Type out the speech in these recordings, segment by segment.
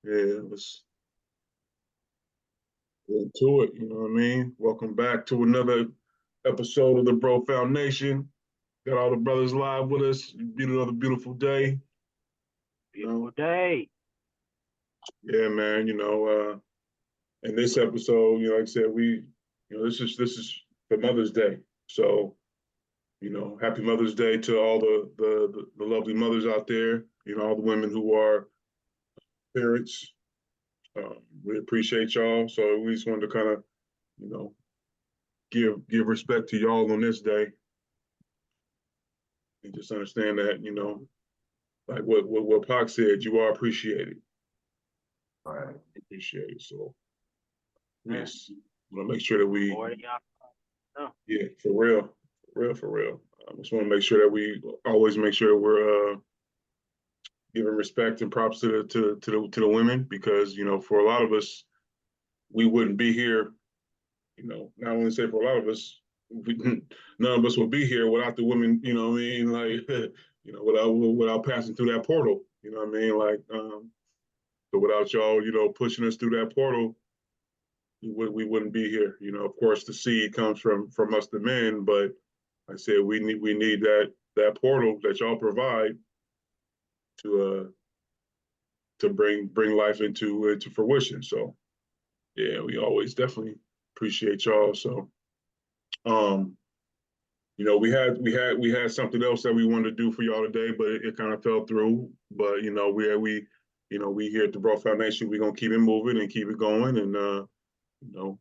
Yeah, let's get into it. You know what I mean? Welcome back to another episode of the Bro Foundation. Got all the brothers live with us. Been another beautiful day. You Beautiful know, day. yeah, man. In this episode, like I said, this is for Mother's Day. So, happy Mother's Day to all the lovely mothers out there. All the women who are parents. We appreciate y'all. So we just wanted to kind of, you know, give respect to y'all on this day, and just understand that, like what Pac said, you are appreciated. All right. Appreciated. So we Yeah. just want to make sure that we, More than y'all know. yeah, for real. I just want to make sure that we always make sure that we're giving respect and props to the women, because for a lot of us, we wouldn't be here. Not only say for a lot of us, we, none of us will be here without the women. You know what I mean? Like, without passing through that portal. You know what I mean? Like, so without y'all, pushing us through that portal, we wouldn't be here. Of course, the seed comes from us, the men, but like I said, we need that portal that y'all provide to bring life into fruition. So yeah, we always definitely appreciate y'all. So um, we had something else that we wanted to do for y'all today, but it kind of fell through. But we here at the Bro Foundation, we're gonna keep it moving and keep it going, and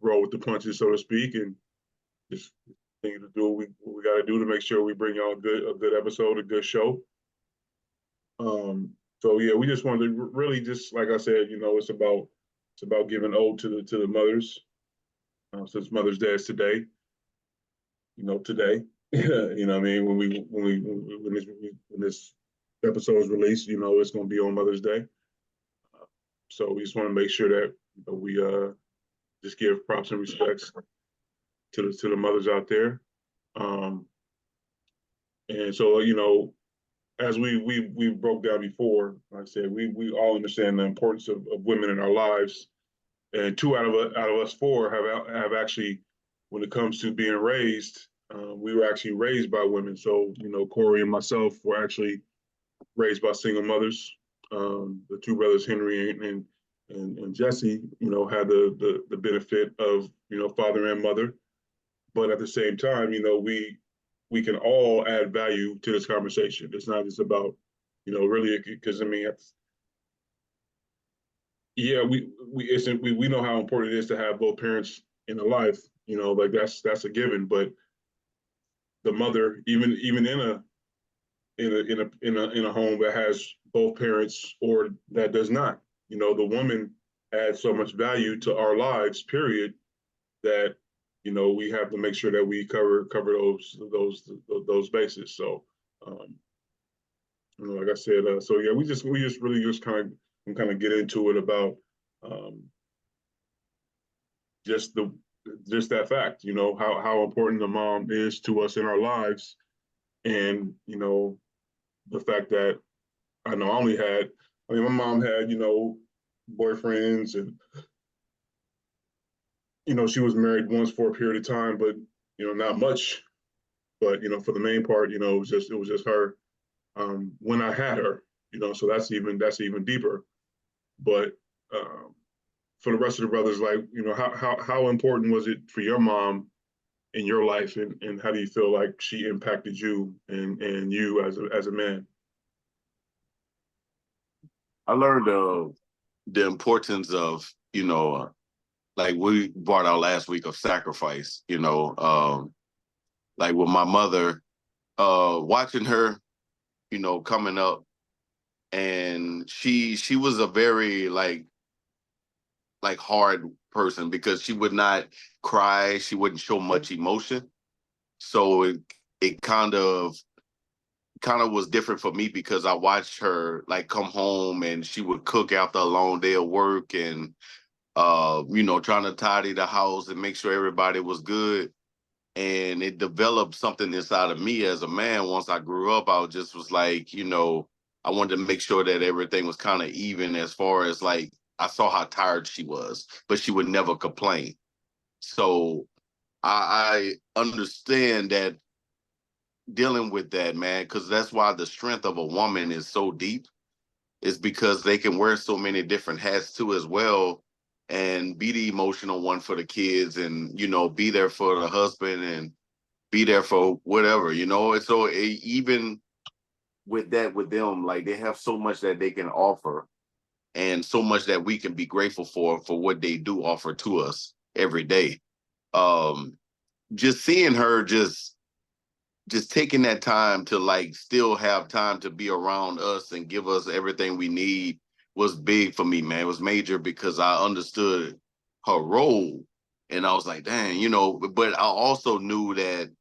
roll with the punches, so to speak, and just continue to do what we got to do to make sure we bring y'all a good episode, a good show. So yeah, we just wanted to really, just like I said, it's about giving ode to the mothers, since Mother's Day is today. Today. What I mean, when this episode is released, it's going to be on Mother's Day. So we just want to make sure that we just give props and respects to the mothers out there. Um, and so as we broke down before, like I said, we all understand the importance of women in our lives, and two out of us four have actually, when it comes to being raised, we were actually raised by women. So Corey and myself were actually raised by single mothers. The two brothers, Henry and Jesse, had the benefit of father and mother. But at the same time, we can all add value to this conversation. It's not just about really, because I mean, yeah, we know how important it is to have both parents in a life. Like that's a given. But the mother, even in a home that has both parents or that does not, the woman adds so much value to our lives. Period. That we have to make sure that we cover those bases. So, um, like I said, so yeah, we just really just kind of get into it about um, just the just that fact, how important the mom is to us in our lives, and the fact that I know my mom had boyfriends, and she was married once for a period of time, but not much. But for the main part, it was just her, when I had her, so that's even deeper. But for the rest of the brothers, like, how important was it for your mom in your life, and how do you feel like she impacted you and you as a man? I learned the importance of, like we brought out last week, of sacrifice, like with my mother, watching her, coming up, and she was a very like hard person, because she would not cry, she wouldn't show much emotion. So it kind of was different for me, because I watched her like come home and she would cook after a long day of work, and trying to tidy the house and make sure everybody was good. And it developed something inside of me as a man. Once I grew up, I just was like, I wanted to make sure that everything was kind of even, as far as like I saw how tired she was, but she would never complain. So I understand that dealing with that, man, because that's why the strength of a woman is so deep, is because they can wear so many different hats too as well, and be the emotional one for the kids, and be there for the husband, and be there for whatever, and so even with that, with them, like, they have so much that they can offer, and so much that we can be grateful for what they do offer to us every day. um just seeing her, just taking that time to, like, still have time to be around us and give us everything we need was big for me, man. It was major because I understood her role, and I was like, dang, but I also knew that,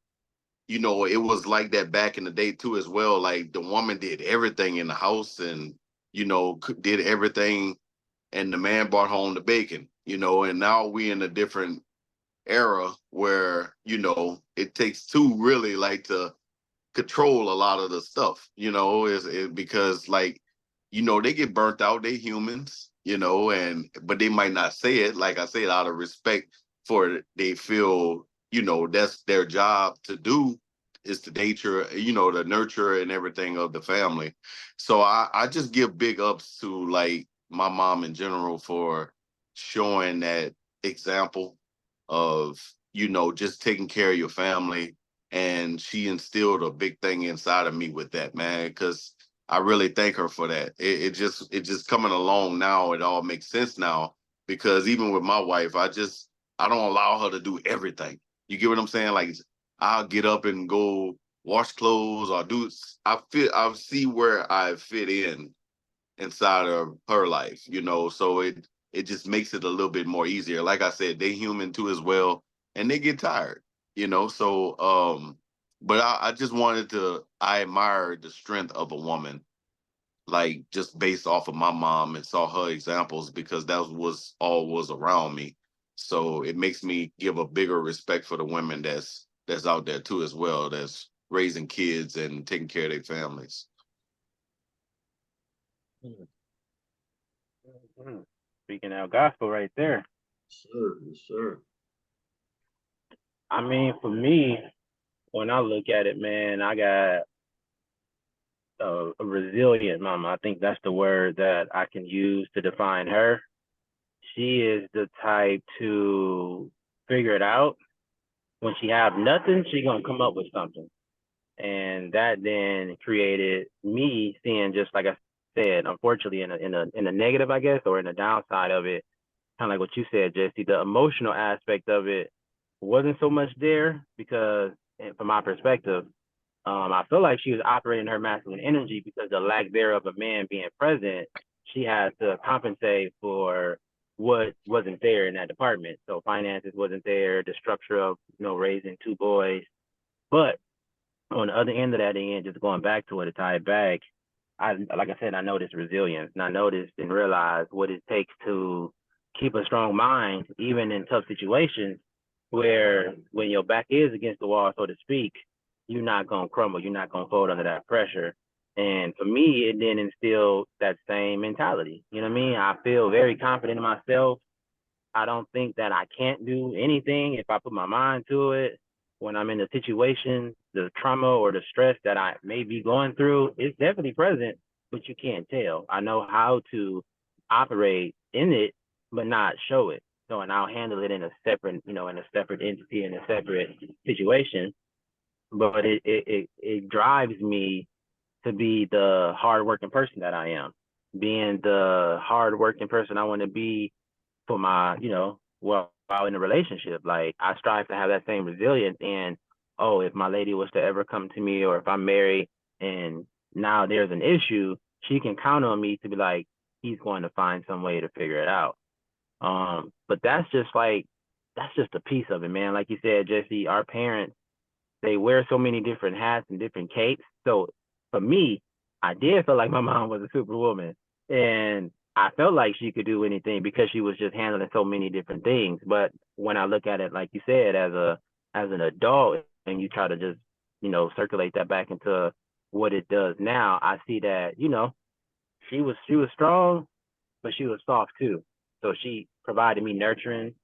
it was like that back in the day too as well. Like, the woman did everything in the house, and did everything, and the man brought home the bacon, and now we in a different era where, it takes two really, like, to control a lot of the stuff, because, like, they get burnt out, they humans, and but they might not say it, like I said, out of respect for they feel, that's their job to do, is the nature, the nurture and everything of the family. So I just give big ups to, like, my mom in general for showing that example of, just taking care of your family. And she instilled a big thing inside of me with that, man, because I really thank her for that. It just coming along now, it all makes sense now, because even with my wife, I don't allow her to do everything. You get what I'm saying? Like, I'll get up and go wash clothes, or I see where I fit inside of her life, so it just makes it a little bit more easier. Like I said, they human too as well, and they get tired, so but I just I admire the strength of a woman, like, just based off of my mom, and saw her examples, because that was all was around me. So it makes me give a bigger respect for the women that's out there too as well, that's raising kids and taking care of their families. Mhm. Speaking out gospel right there. Sure, yes, sir. I mean, for me, when I look at it, man, I got a resilient mama. I think that's the word that I can use to define her. She is the type to figure it out. When she have nothing, she gonna come up with something. And that then created me seeing, just like I said, unfortunately, in a negative, I guess, or in the downside of it, kind of like what you said, Jesse, the emotional aspect of it wasn't so much there because, from my perspective, I feel like she was operating her masculine energy because the lack thereof of a man being present, she had to compensate for what wasn't there in that department. So finances wasn't there, the structure of raising two boys. But on the other end of that end, just going back to it to tie it back, like I said, I noticed resilience, and I noticed and realized what it takes to keep a strong mind, even in tough situations, where when your back is against the wall, so to speak, you're not gonna crumble, you're not gonna fold under that pressure. And for me, it then instilled that same mentality. You know what I mean? I feel very confident in myself. I don't think that I can't do anything if I put my mind to it. When I'm in a situation, the trauma or the stress that I may be going through is definitely present, but you can't tell. I know how to operate in it, but not show it. So, and I'll handle it in a separate, in a separate entity, in a separate situation. But it drives me to be the hardworking person that I am. Being the hardworking person I want to be for my, while in a relationship. Like, I strive to have that same resilience. And, oh, if my lady was to ever come to me, or if I'm married and now there's an issue, she can count on me to be like, he's going to find some way to figure it out. But that's just a piece of it, man. Like you said, Jesse, our parents, they wear so many different hats and different capes. So for me, I did feel like my mom was a superwoman. And I felt like she could do anything because she was just handling so many different things. But when I look at it, like you said, as an adult, and you try to just, circulate that back into what it does now, I see that, she was strong, but she was soft too. So she provided me nurturing,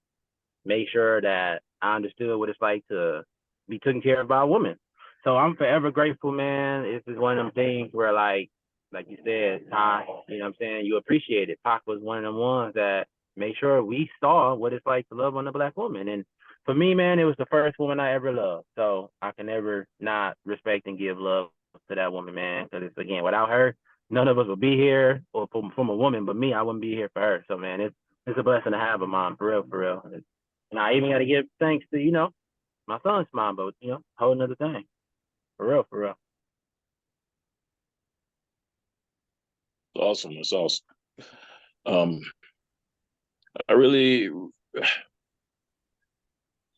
made sure that I understood what it's like to be taken care of by a woman. So I'm forever grateful, man. This is one of them things where like you said, Ty, you know what I'm saying, you appreciate it. Pac was one of them ones that made sure we saw what it's like to love on a black woman. And for me, man, it was the first woman I ever loved. So I can never not respect and give love to that woman, man. Because it's, again, without her, none of us would be here, or from a woman, but me, I wouldn't be here for her. So, man, it's a blessing to have a mom, for real, for real. And I even got to give thanks to, my son's mom, but, whole another thing. For real, for real. Awesome. It's awesome. I really,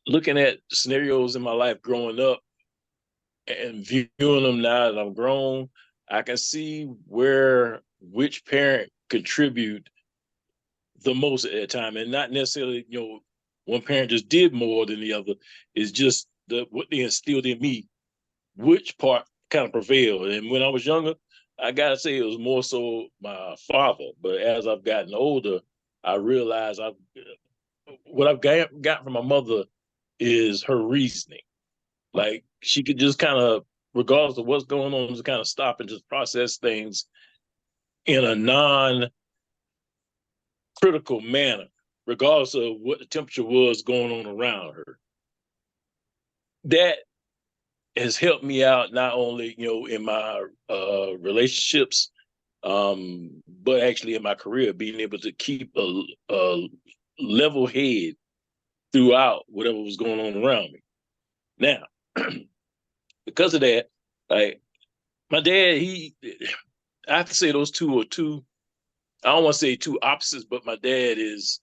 looking at scenarios in my life growing up and viewing them now that I'm grown, I can see which parent contribute the most at that time, and not necessarily, one parent just did more than the other. It's just what they instilled in me, which part kind of prevailed. And when I was younger, I gotta say it was more so my father. But as I've gotten older, I realize what I've got from my mother is her reasoning. Like, she could just kind of, regardless of what's going on, just kind of stop and just process things in a non-critical manner, regardless of what the temperature was going on around her. That has helped me out not only, in my relationships, but actually in my career, being able to keep a level head throughout whatever was going on around me. Now, because of that, like, my dad, I have to say those two are two, I don't want to say two opposites, but my dad is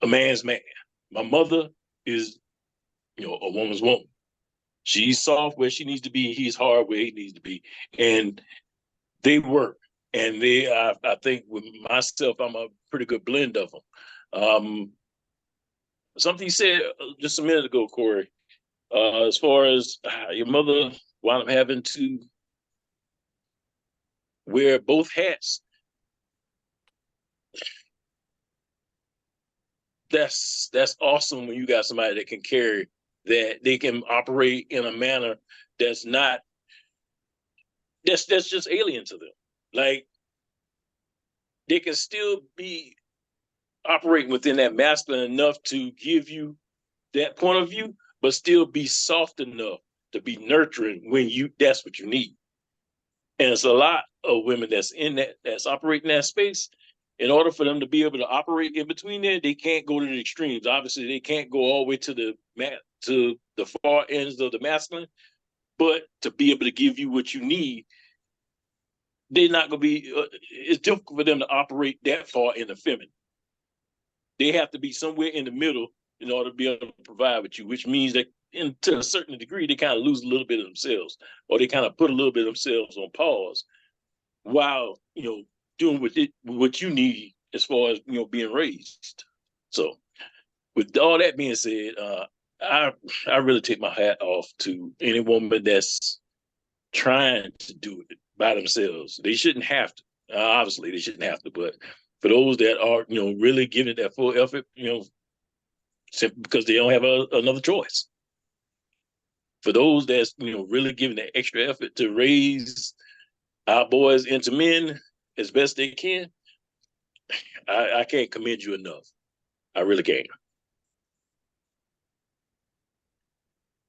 a man's man. My mother is, a woman's woman. She's soft where she needs to be. He's hard where he needs to be. And they work. And I think with myself, I'm a pretty good blend of them. Something you said just a minute ago, Corey, as far as your mother wound up having to wear both hats. That's awesome when you got somebody that can carry that, they can operate in a manner that's just alien to them. Like, they can still be operating within that masculine enough to give you that point of view, but still be soft enough to be nurturing when that's what you need. And it's a lot of women that's operating that space. In order for them to be able to operate in between there, they can't go to the extremes. Obviously, they can't go all the way to the far ends of the masculine, but to be able to give you what you need, they're not going to be, it's difficult for them to operate that far in the feminine. They have to be somewhere in the middle in order to be able to provide with you, which means that to a certain degree, they kind of lose a little bit of themselves, or they kind of put a little bit of themselves on pause while, doing what you need as far as, being raised. So with all that being said, I really take my hat off to any woman that's trying to do it by themselves. They shouldn't have to. Obviously, they shouldn't have to, but for those that are, really giving it that full effort, simply because they don't have another choice. For those that's, really giving that extra effort to raise our boys into men as best they can, I can't commend you enough. I really can't.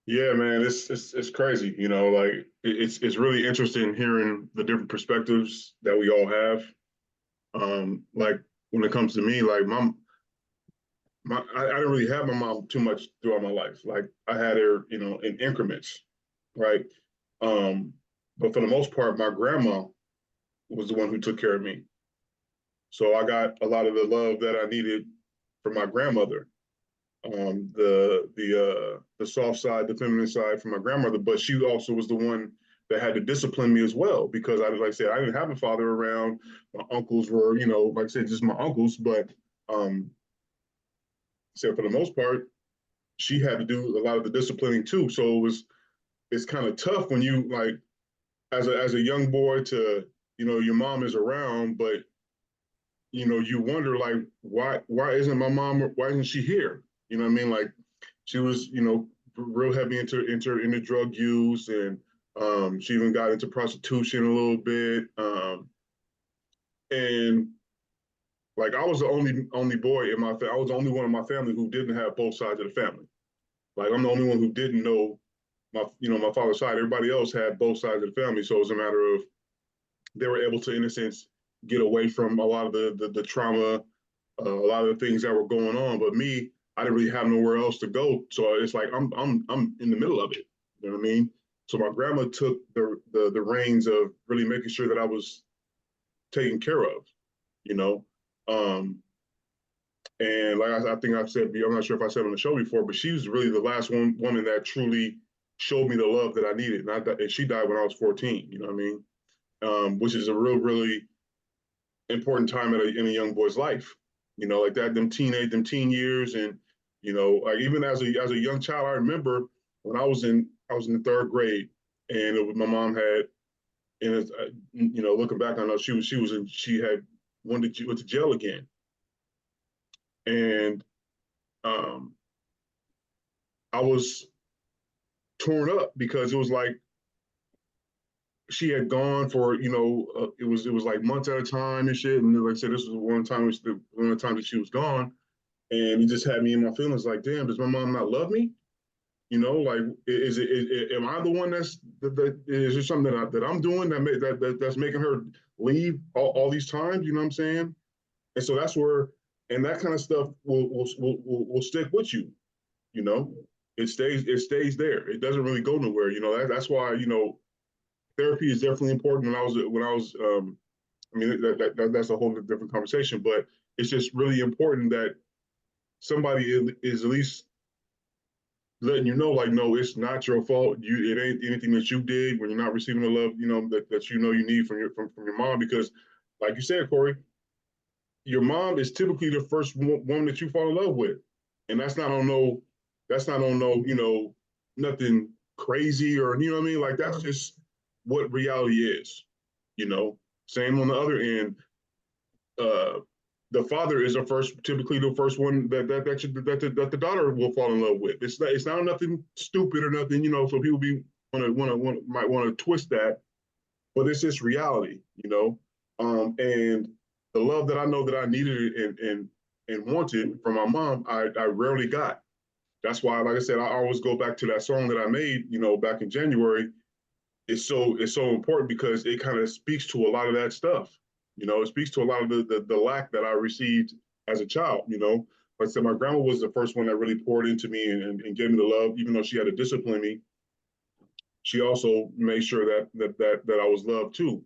Yeah, man, it's crazy. Like, it's really interesting hearing the different perspectives that we all have. Like, when it comes to me, like, I didn't really have my mom too much throughout my life. Like, I had her, in increments, right? But for the most part, my grandma was the one who took care of me. So I got a lot of the love that I needed from my grandmother. The soft side, the feminine side from my grandmother, but she also was the one that had to discipline me as well, because like I said, I didn't have a father around. My uncles were, like I said, just my uncles, but so for the most part, she had to do a lot of the disciplining too. So it's kind of tough when you, like, as a young boy, to, your mom is around, but you know, you wonder like, why isn't my mom, why isn't she here? You know what I mean? Like she was, you know, real heavy into drug use, and she even got into prostitution a little bit. And like I was the only boy in my family. I was the only one in my family who didn't have both sides of the family. Like I'm the only one who didn't know my father's side. Everybody else had both sides of the family. So it was a matter of they were able to, in a sense, get away from a lot of the trauma, a lot of the things that were going on. But me, I didn't really have nowhere else to go. So it's like I'm in the middle of it. You know what I mean? So my grandma took the reins of really making sure that I was taken care of. You know, um, and like I think I've said, I'm not sure if I said on the show before, but she was really the last woman that truly showed me the love that I needed. And she died when I was 14. You know what I mean? Which is a really important time in a young boy's life. You know, like that, them teen years, and you know, like even as a young child, I remember when I was in the third grade, and my mom had, and it's, you know, looking back, I know she had went to jail again, and um, I was torn up because it was like she had gone for, you know, it was like months at a time and shit. And like I said, this was one of the times that she was gone, and it just had me in my feelings. Like, damn, does my mom not love me? You know, like, am I the one is there something that I'm doing that's making her leave all these times? You know what I'm saying? And so that's where, and that kind of stuff will stick with you. You know, it stays there. It doesn't really go nowhere. You know, that's why, you know, therapy is definitely important. When I was I mean that's a whole different conversation, but it's just really important that somebody is at least letting you know, like, no, it's not your fault. It ain't anything that you did when you're not receiving the love, you know, that you know you need from your mom. Because, like you said, Corey, your mom is typically the first woman that you fall in love with, and that's not on no, you know, nothing crazy, or you know what I mean. Like that's just what reality is. You know, same on the other end. Uh, the father is typically the first one that the daughter will fall in love with. It's not nothing stupid or nothing, you know. So people might want to twist that, but it's just reality, you know. And the love that I know that I needed and wanted from my mom, I rarely got. That's why, like I said, I always go back to that song that I made, you know, back in January. It's so important because it kind of speaks to a lot of that stuff. You know, it speaks to a lot of the lack that I received as a child. You know, like I said, my grandma was the first one that really poured into me and gave me the love, even though she had to discipline me. She also made sure that I was loved too.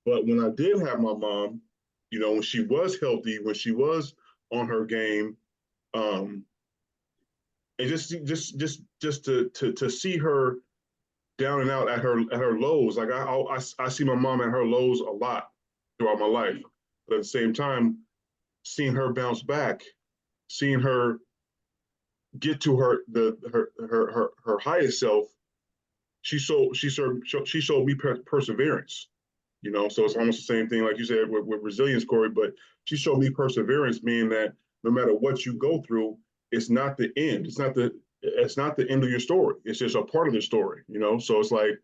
But when I did have my mom, you know, when she was healthy, when she was on her game, um, and just to see her down and out at her lows. Like I see my mom at her lows a lot throughout my life, but at the same time, seeing her bounce back, seeing her get to her highest self, she showed me perseverance. You know, so it's almost the same thing like you said with resilience, Corey. But she showed me perseverance, meaning that no matter what you go through, it's not the end. It's not the end of your story. It's just a part of the story. You know, so it's like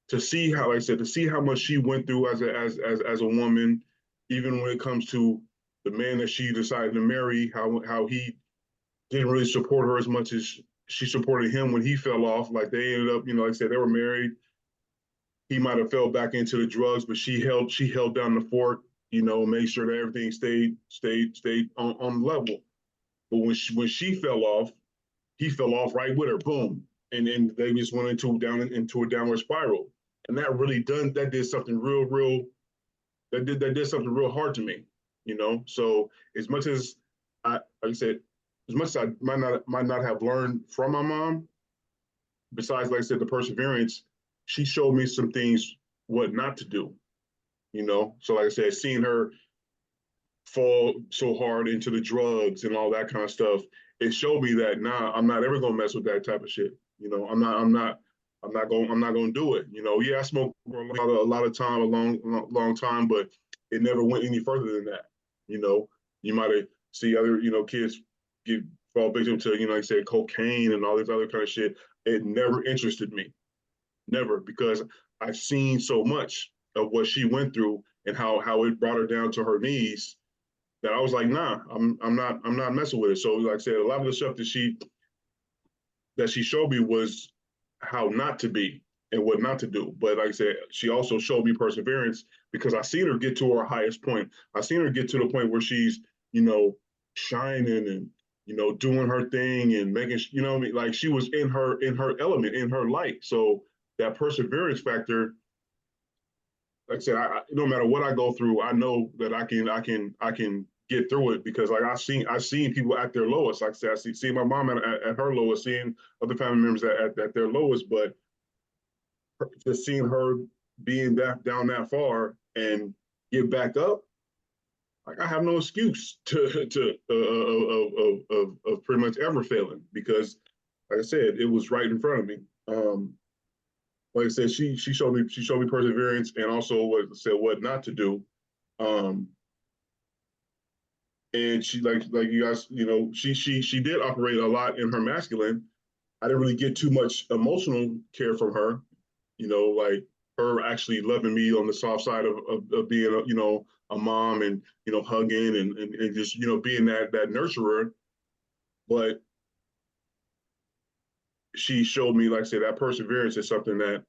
to see how, like I said, to see how much she went through as a woman, even when it comes to the man that she decided to marry, how he didn't really support her as much as she supported him when he fell off. Like they ended up, you know, like I said, they were married. He might have fell back into the drugs, but she held down the fort, you know, made sure that everything stayed on level. But when she fell off, he fell off right with her, boom, and then they just went into a downward spiral, and that did something real that did something real hard to me, you know. So as much as like I said, as much as I might not have learned from my mom, besides like I said the perseverance, she showed me some things what not to do, you know. So like I said, seeing her fall so hard into the drugs and all that kind of stuff, it showed me that nah, I'm not ever gonna mess with that type of shit. You know, I'm not gonna do it. You know, yeah, I smoked for a lot of time, a long time, but it never went any further than that. You know, you might have see other, kids fall victim to, like I said, cocaine and all this other kind of shit. It never interested me. Never, because I've seen so much of what she went through and how it brought her down to her knees that I was like, nah, I'm not messing with it. So like I said, a lot of the stuff that she showed me was how not to be and what not to do. But like I said, she also showed me perseverance because I seen her get to her highest point. I seen her get to the point where she's, shining and doing her thing and making, what I mean, like she was in her element, in her light. So that perseverance factor, like I said, no matter what I go through, I know that I can get through it because like I've seen people at their lowest. Like I said, see my mom at her lowest, seeing other family members at their lowest, but just seeing her being down that far and get back up, like I have no excuse of pretty much ever failing because, like I said, it was right in front of me. Like I said, she showed me perseverance and also what not to do. Um, and she like you guys, she did operate a lot in her masculine. I didn't really get too much emotional care from her, like her actually loving me on the soft side of being a mom and hugging and just being that nurturer. But she showed me, like I said, that perseverance is something that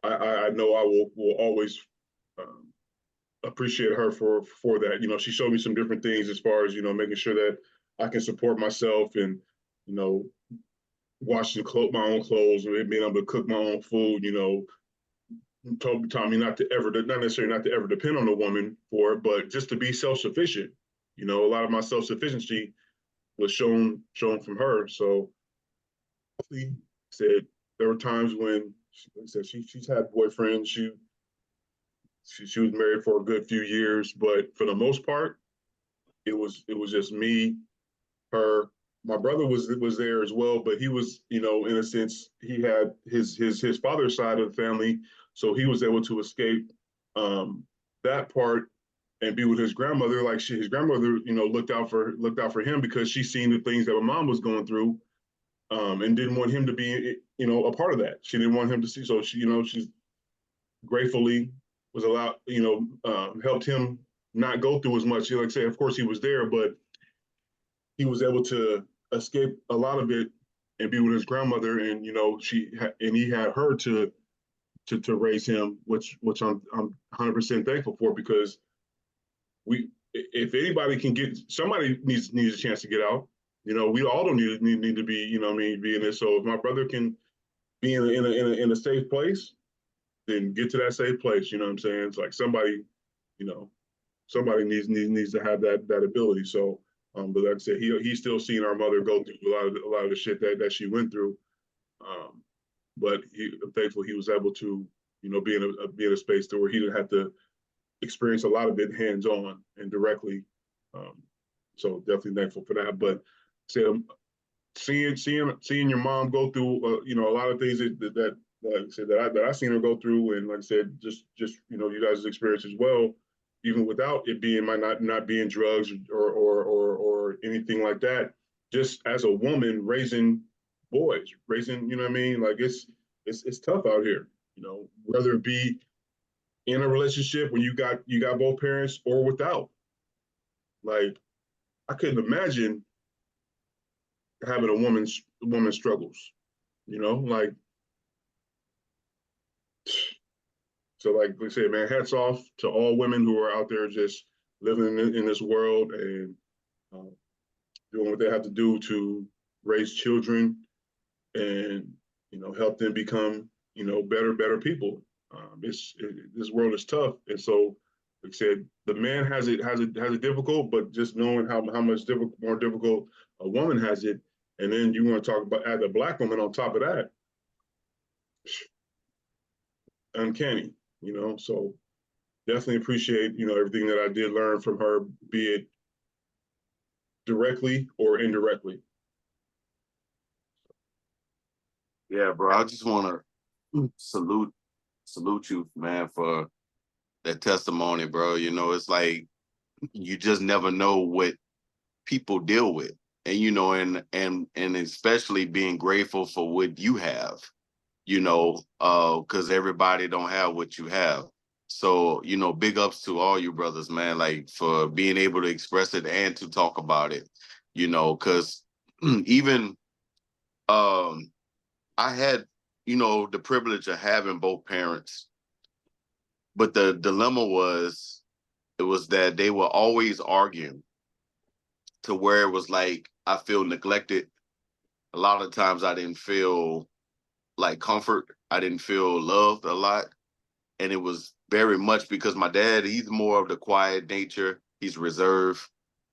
I know I will always um, appreciate her for that. She showed me some different things as far as making sure that I can support myself and you know washing my own clothes and being able to cook my own food. Taught me not necessarily not to ever depend on a woman for it, but just to be self sufficient. A lot of my self sufficiency was shown from her. So she said there were times when like I said she's had boyfriends. She was married for a good few years, but for the most part, it was just me, her. My brother was there as well, but he was, in a sense, he had his father's side of the family, so he was able to escape um, that part and be with his grandmother. Like his grandmother, looked out for him because she seen the things that my mom was going through, and didn't want him to be, a part of that. She didn't want him to see. So she's gratefully was allowed, helped him not go through as much. Like I say, of course he was there, but he was able to escape a lot of it and be with his grandmother, and and he had her to raise him, which I'm 100% thankful for because if anybody can somebody needs a chance to get out. We all don't need to be, be in this. So if my brother can be in a safe place, then get to that safe place. You know what I'm saying? It's like you know, somebody needs to have that ability. So, but like I said, he's still seeing our mother go through a lot of the shit that she went through. But I'm thankful he was able to, be in a space to where he didn't have to experience a lot of it hands on and directly. So definitely thankful for that. But say, seeing your mom go through, a lot of things that like I said that I seen her go through, and like I said, just you guys' experience as well, even without it being my not being drugs or anything like that. Just as a woman raising boys, raising, what I mean, like it's tough out here, whether it be in a relationship when you got both parents or without. Like I couldn't imagine having a woman struggles, like so like we said, man, hats off to all women who are out there just living in this world and uh, doing what they have to do to raise children and help them become better people. This world is tough, and so like I said, the man has it difficult, but just knowing how much more difficult a woman has it, and then you want to talk about add a black woman on top of that, uncanny, So definitely appreciate everything that I did learn from her, be it directly or indirectly. Yeah, bro. I just want to salute you, man, for that testimony, bro. It's like you just never know what people deal with. And and especially being grateful for what you have, because everybody don't have what you have. So, big ups to all you brothers, man, like for being able to express it and to talk about it, because even I had, the privilege of having both parents, but the dilemma it was that they were always arguing to where it was like I feel neglected. A lot of times I didn't feel like comfort. I didn't feel loved a lot. And it was very much because my dad, he's more of the quiet nature. He's reserved,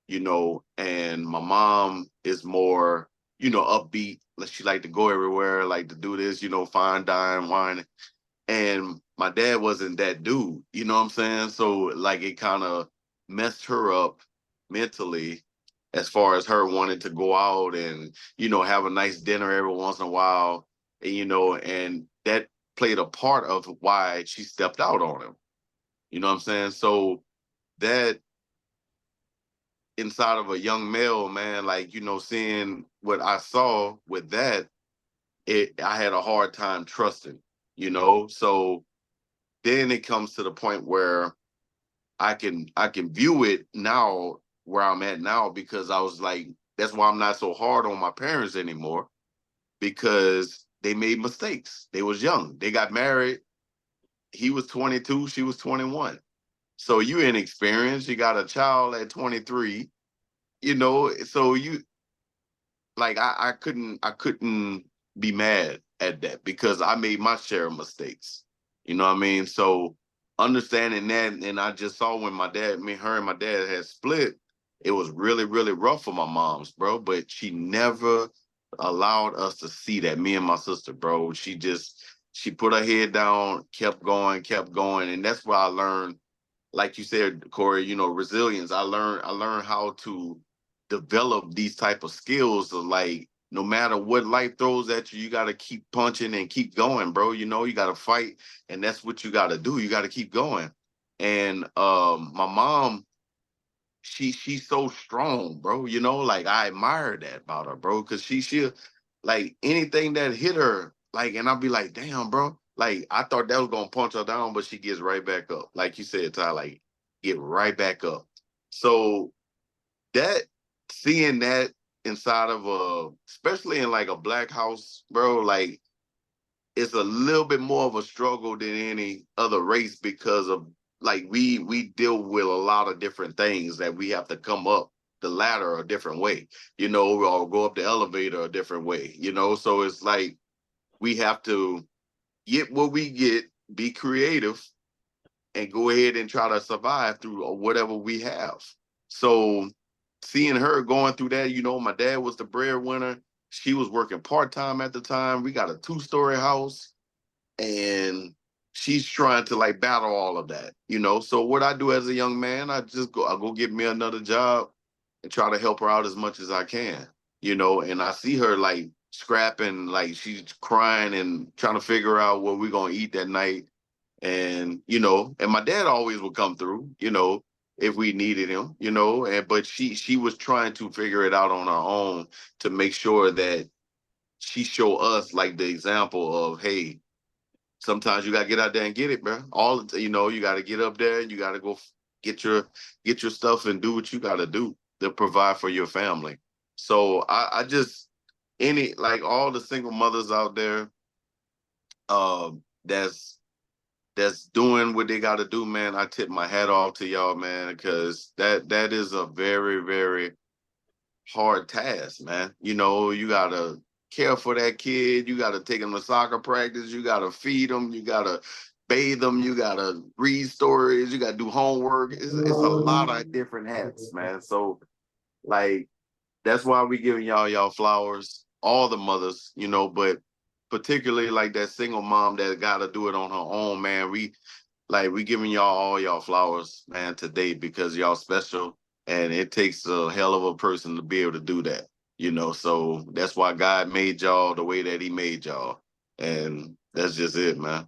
and my mom is more, upbeat. She like to go everywhere, like to do this, fine, dine, wine. And my dad wasn't that dude, you know what I'm saying? So like it kind of messed her up mentally as far as her wanting to go out and, have a nice dinner every once in a while, and that played a part of why she stepped out on him. You know what I'm saying? So that inside of a young male, man, like, seeing what I saw with that, I had a hard time trusting, So then it comes to the point where I can view it now where I'm at now, because I was like, that's why I'm not so hard on my parents anymore, because they made mistakes. They was young. They got married. He was 22, she was 21. So you inexperienced. You got a child at 23, so you like I couldn't be mad at that because I made my share of mistakes. You know what I mean? So understanding that, and I just saw when her and my dad had split, it was really, really rough for my mom's, bro. But she never allowed us to see that, me and my sister, bro. She put her head down, kept going. And that's where I learned, like you said, Corey, resilience. I learned how to develop these type of skills of like, no matter what life throws at you, you got to keep punching and keep going, bro. You got to fight, and that's what you got to do. You got to keep going. And my mom, she's so strong, bro. Like I admire that about her, bro, because she like anything that hit her, like, and I'll be like, damn, bro. Like I thought that was gonna punch her down, but she gets right back up. Like you said, Ty, like get right back up. So that seeing that inside of especially in like a black house, bro, like it's a little bit more of a struggle than any other race because of like we deal with a lot of different things that we have to come up the ladder a different way, or go up the elevator a different way, so it's like we have to get what we get, be creative, and go ahead and try to survive through whatever we have. So seeing her going through that, my dad was the breadwinner. She was working part-time at the time. We got a 2-story house, and she's trying to like battle all of that, So what I do as a young man, I go get me another job and try to help her out as much as I can, and I see her like scrapping, like she's crying and trying to figure out what we're gonna eat that night. And and my dad always would come through, if we needed him, and but she was trying to figure it out on her own to make sure that she show us like the example of, hey, sometimes you gotta get out there and get it, bro. You gotta get up there and you gotta go get your stuff and do what you gotta do to provide for your family. So I just, any, like all the single mothers out there, that's doing what they got to do, man. I tip my hat off to y'all, man, because that is a very, very hard task, man. You got to care for that kid. You got to take them to soccer practice. You got to feed them. You got to bathe them. You got to read stories. You got to do homework. It's a lot of different hats, man. So, like, that's why we giving y'all flowers, all the mothers, but particularly like that single mom that got to do it on her own, man. We giving y'all all y'all flowers, man, today, because y'all special, and it takes a hell of a person to be able to do that, So that's why God made y'all the way that He made y'all, and that's just it, man.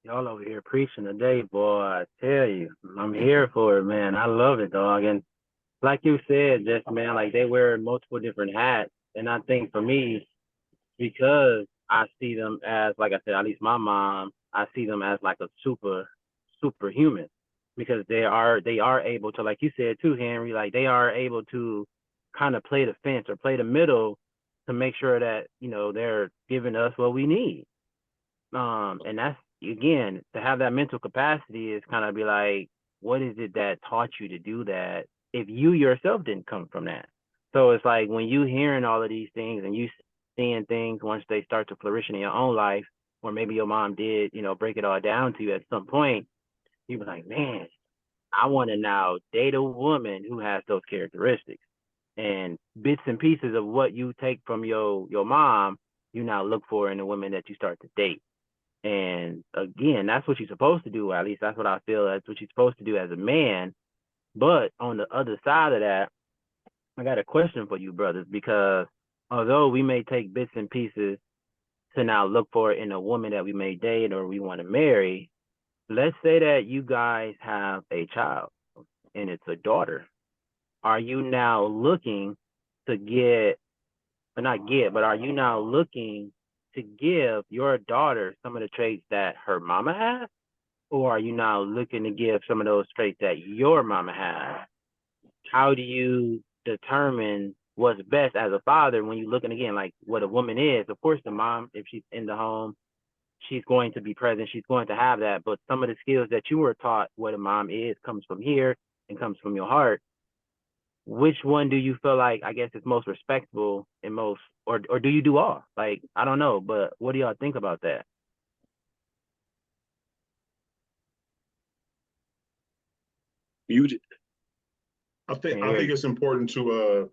Y'all over here preaching today, boy. I tell you, I'm here for it, man. I love it, dog. And like you said, just man, like they wear multiple different hats. And I think for me, because I see them as, like I said, at least my mom, I see them as like a superhuman, because they are able to, like you said too, Henry, like they are able to kind of play the fence or play the middle to make sure that they're giving us what we need. And that's, again, to have that mental capacity is kind of be like, what is it that taught you to do that if you yourself didn't come from that? So it's like when you hearing all of these things and you seeing things once they start to flourish in your own life, or maybe your mom did, break it all down to you at some point, you be like, man, I want to now date a woman who has those characteristics. And bits and pieces of what you take from your mom, you now look for in the women that you start to date. And again, that's what you're supposed to do. At least that's what I feel. That's what you're supposed to do as a man. But on the other side of that, I got a question for you, brothers, because although we may take bits and pieces to now look for in a woman that we may date or we want to marry, let's say that you guys have a child and it's a daughter. Are you now looking to get, or not get, but are you now looking to give your daughter some of the traits that her mama has? Or are you now looking to give some of those traits that your mama has? How do you determine what's best as a father when you're looking, again, like what a woman is? Of course, the mom, if she's in the home, she's going to be present. She's going to have that. But some of the skills that you were taught what a mom is comes from here and comes from your heart. Which one do you feel like, I guess, is most respectable and most, or do you do all? Like, I don't know, but what do y'all think about that? Muted. I think it's important to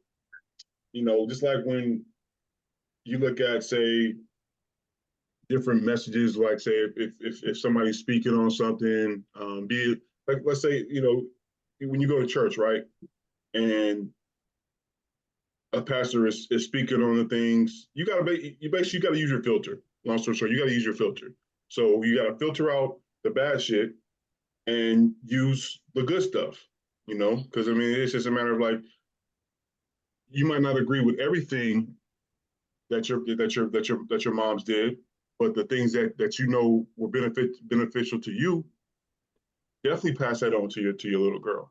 just like when you look at, say, different messages, like say if somebody's speaking on something, be it like, let's say, when you go to church, right? And a pastor is speaking on the things, you basically gotta use your filter. Long story short, you gotta use your filter. So you gotta filter out the bad shit and use the good stuff, because I mean it's just a matter of like, you might not agree with everything that your moms did, but the things that were beneficial to you, definitely pass that on to your little girl,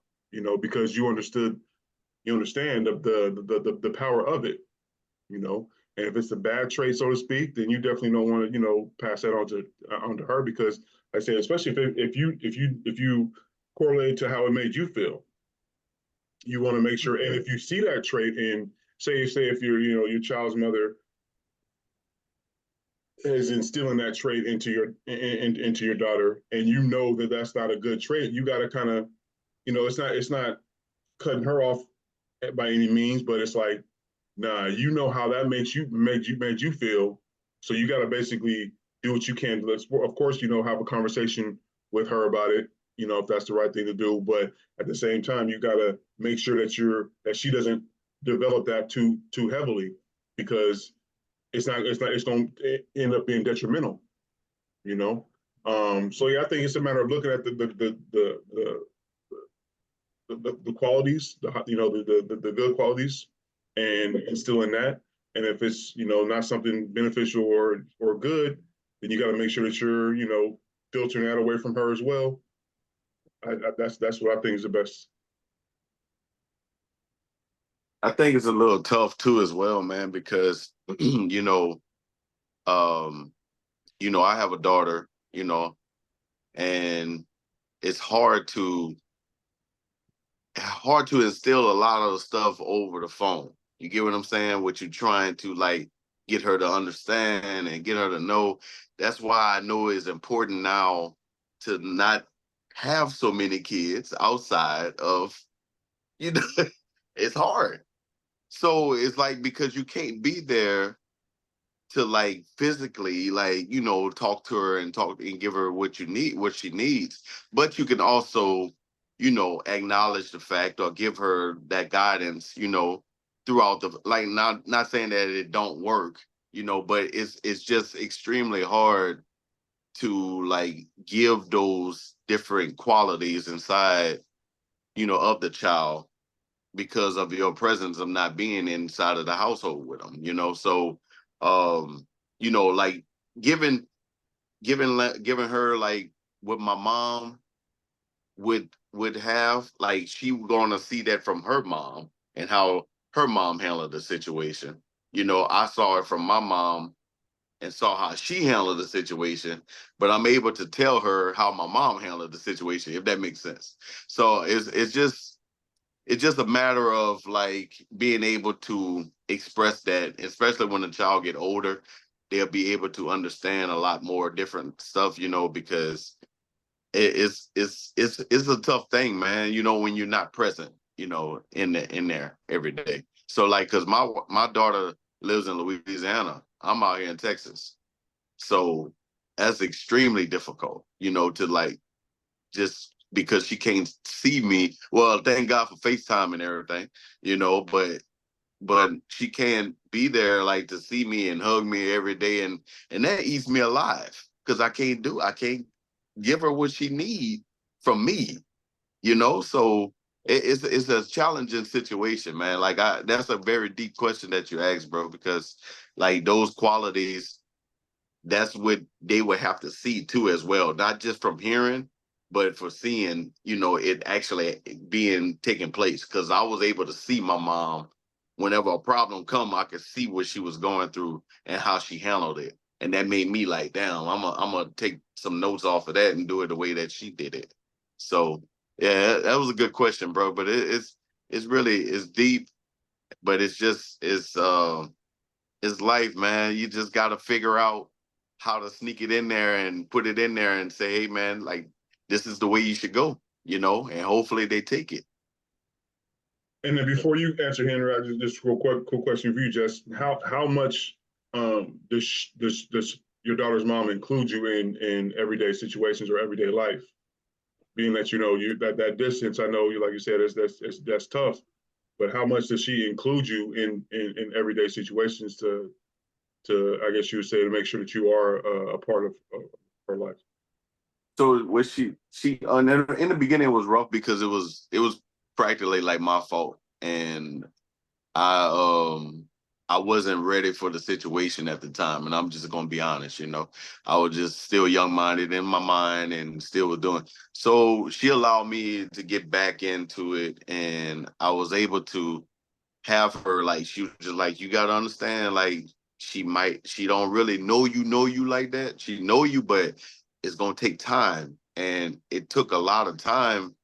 because you understand the power of it, and if it's a bad trait, so to speak, then you definitely don't want to, pass that on to her, because I say, especially if you correlate to how it made you feel, you want to make sure. And if you see that trait in, say if your child's mother is instilling that trait into your daughter, and that that's not a good trait, you got to kind of, it's not cutting her off by any means, but it's like, nah, how that made you feel, so you got to basically do what you can. Of course, have a conversation with her about it, if that's the right thing to do, but at the same time, you got to make sure that she doesn't develop that too heavily, because it's going to end up being detrimental, So yeah, I think it's a matter of looking at the qualities, the good qualities, and instilling that. And if it's not something beneficial or good, then you got to make sure that you're filtering that away from her as well. That's what I think is the best. I think it's a little tough too as well, man, because I have a daughter, and it's hard to instill a lot of the stuff over the phone. You get what I'm saying? What you're trying to like get her to understand and get her to know. That's why I know it's important now to not have so many kids outside of, it's hard. So it's like, because you can't be there to like physically like talk to her and give her what she needs, but you can also acknowledge the fact or give her that guidance throughout the, like, not saying that it don't work, but it's just extremely hard to like give those different qualities inside, of the child because of your presence of not being inside of the household with them. So, um, like giving giving her like what my mom would have, like she gonna see that from her mom and how her mom handled the situation. I saw it from my mom and saw how she handled the situation, but I'm able to tell her how my mom handled the situation, if that makes sense. So it's just a matter of like being able to express that, especially when the child get older, they'll be able to understand a lot more different stuff, because it's a tough thing, man. When you're not present, in there every day. So like, cause my daughter lives in Louisiana, I'm out here in Texas, so that's extremely difficult, to like just because she can't see me. Well, thank God for FaceTime and everything, but she can't be there like to see me and hug me every day, and that eats me alive because I can't give her what she need from me, So it's a challenging situation, man. Like that's a very deep question that you asked, bro, because like those qualities, that's what they would have to see too as well, not just from hearing, but for seeing, it actually being taking place. Because I was able to see my mom whenever a problem come, I could see what she was going through and how she handled it, and that made me like, damn, I'm gonna take some notes off of that and do it the way that she did it. So yeah, that was a good question, bro. But it's really it's deep, but it's life, man. You just got to figure out how to sneak it in there and put it in there and say, hey, man, like, this is the way you should go, and hopefully they take it. And then before you answer, Henry, I just real quick question for you, Jess. How much does your daughter's mom include you in everyday situations or everyday life? Being that you that distance, I know you, like you said, that's tough. But how much does she include you in everyday situations to I guess you would say, to make sure that you are a part of her life? So what she in the beginning it was rough because it was practically like my fault, and I wasn't ready for the situation at the time, and I'm just gonna be honest, I was just still young minded in my mind and still was doing. So she allowed me to get back into it, and I was able to have her, like, she was just like, you gotta understand, like, she don't really know you like that. She know you, but it's gonna take time. And it took a lot of time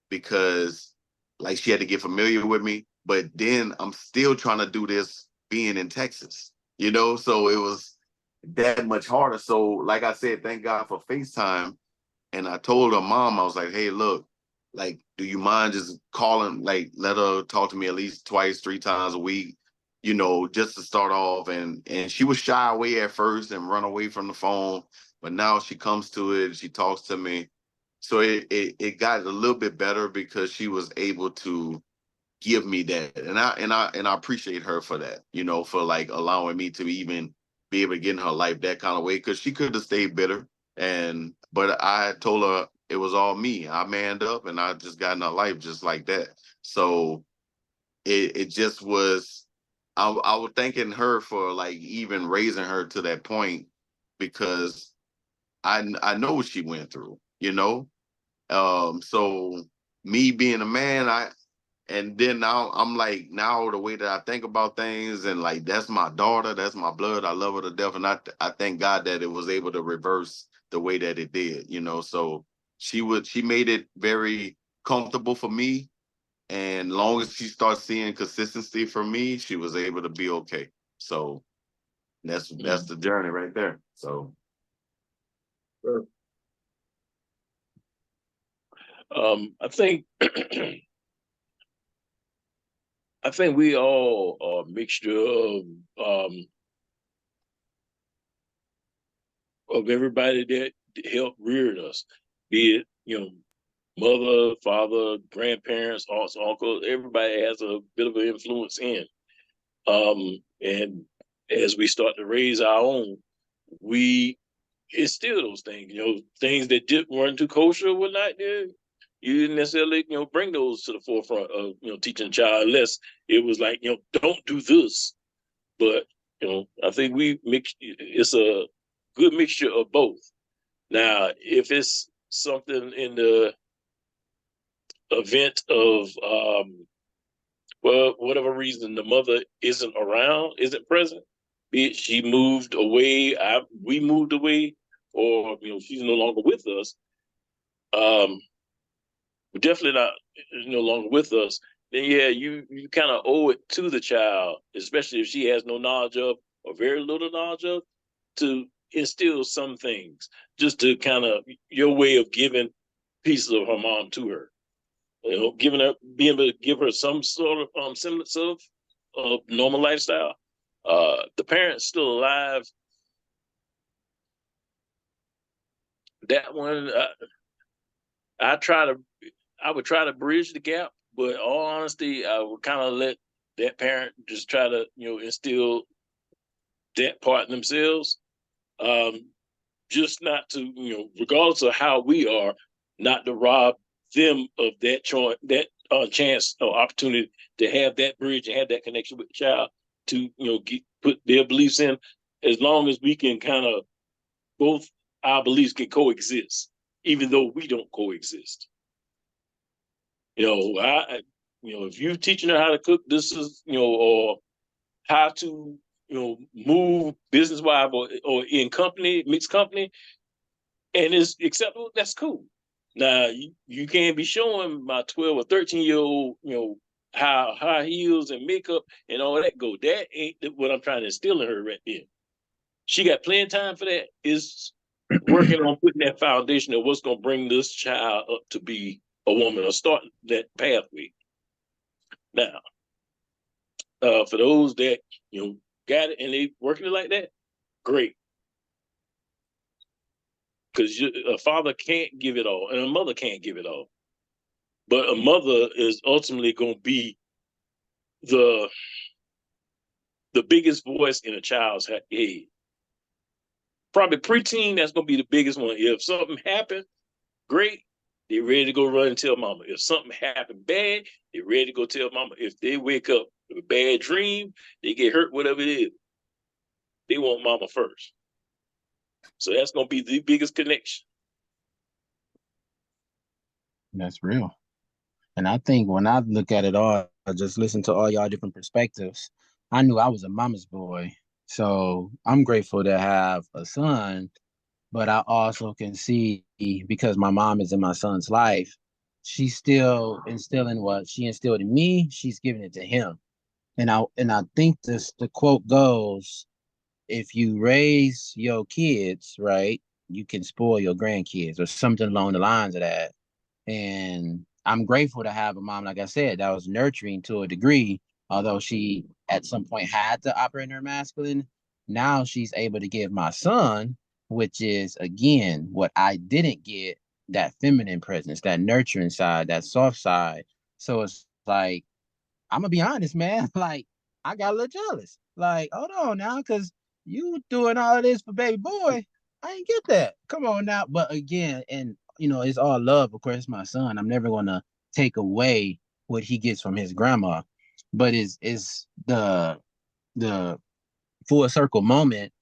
because like she had to get familiar with me. But then I'm still trying to do this being in Texas, so it was that much harder. So like I said, thank God for FaceTime. And I told her mom, I was like, hey, look, like, do you mind just calling, like, let her talk to me at least twice, 3 times a week, just to start off. And she was shy away at first and run away from the phone. But now she comes to it, she talks to me. So it got a little bit better because she was able to give me that. And I appreciate her for that, for like allowing me to even be able to get in her life that kind of way. Cause she could have stayed bitter. But I told her it was all me. I manned up and I just got in her life just like that. So it just was, I was thanking her for like even raising her to that point, because I know what she went through. So me being a man, and then now I'm like, now the way that I think about things, and like, that's my daughter, that's my blood, I love her to death. And I thank God that it was able to reverse the way that it did, so she made it very comfortable for me. And long as she starts seeing consistency from me, she was able to be okay. So that's the journey right there. So Sure. I think I think we all are a mixture of everybody that helped reared us, be it, mother, father, grandparents, aunts, uncles. Everybody has a bit of an influence in. And as we start to raise our own, we instill those things, things that weren't too kosher or whatnot. You didn't necessarily, bring those to the forefront of, teaching a child, unless it was like, don't do this. But, I think it's a good mixture of both. Now, if it's something in the event of, well, whatever reason the mother isn't around, isn't present, be it she moved away, we moved away, or she's no longer with us, definitely not no longer with us, then yeah, you kind of owe it to the child, especially if she has no knowledge of or very little knowledge of, to instill some things, just to kind of your way of giving pieces of her mom to her. Giving her, being able to give her some sort of semblance of normal lifestyle. The parent's still alive. That one, I would try to bridge the gap, but all honesty, I would kind of let that parent just try to, instill that part in themselves. Just not to, regardless of how we are, not to rob them of that chance or opportunity to have that bridge and have that connection with the child, to put their beliefs in, as long as we can kind of both our beliefs can coexist, even though we don't coexist. If you're teaching her how to cook, this is, or how to, move business wise or in company, mixed company, and it's acceptable, that's cool. Now, you can't be showing my 12 or 13-year-old, how high heels and makeup and all that go. That ain't what I'm trying to instill in her right there. She got plenty of time for that. Is working on putting that foundation of what's going to bring this child up to be a woman, or start that pathway. Now, for those that, got it and they working it like that, great. Because a father can't give it all, and a mother can't give it all. But a mother is ultimately going to be the biggest voice in a child's head. Probably preteen, that's going to be the biggest one. If something happened, great, they're ready to go run and tell mama. If something happened bad, they're ready to go tell mama. If they wake up with a bad dream, they get hurt, whatever it is, they want mama first. So that's going to be the biggest connection. That's real. And I think when I look at it all, I just listen to all y'all different perspectives. I knew I was a mama's boy. So I'm grateful to have a son, but I also can see, because my mom is in my son's life, she's still instilling what she instilled in me, she's giving it to him. And I think the quote goes, if you raise your kids right, you can spoil your grandkids, or something along the lines of that. And I'm grateful to have a mom, like I said, that was nurturing to a degree, although she at some point had to operate in her masculine. Now she's able to give my son, which is, again, what I didn't get, that feminine presence, that nurturing side, that soft side. So it's like, I'm gonna be honest, man. Like, I got a little jealous. Like, hold on now, because you doing all of this for baby boy. I ain't get that. Come on now. But again, and it's all love. Of course, it's my son. I'm never gonna take away what he gets from his grandma. But is the full circle moment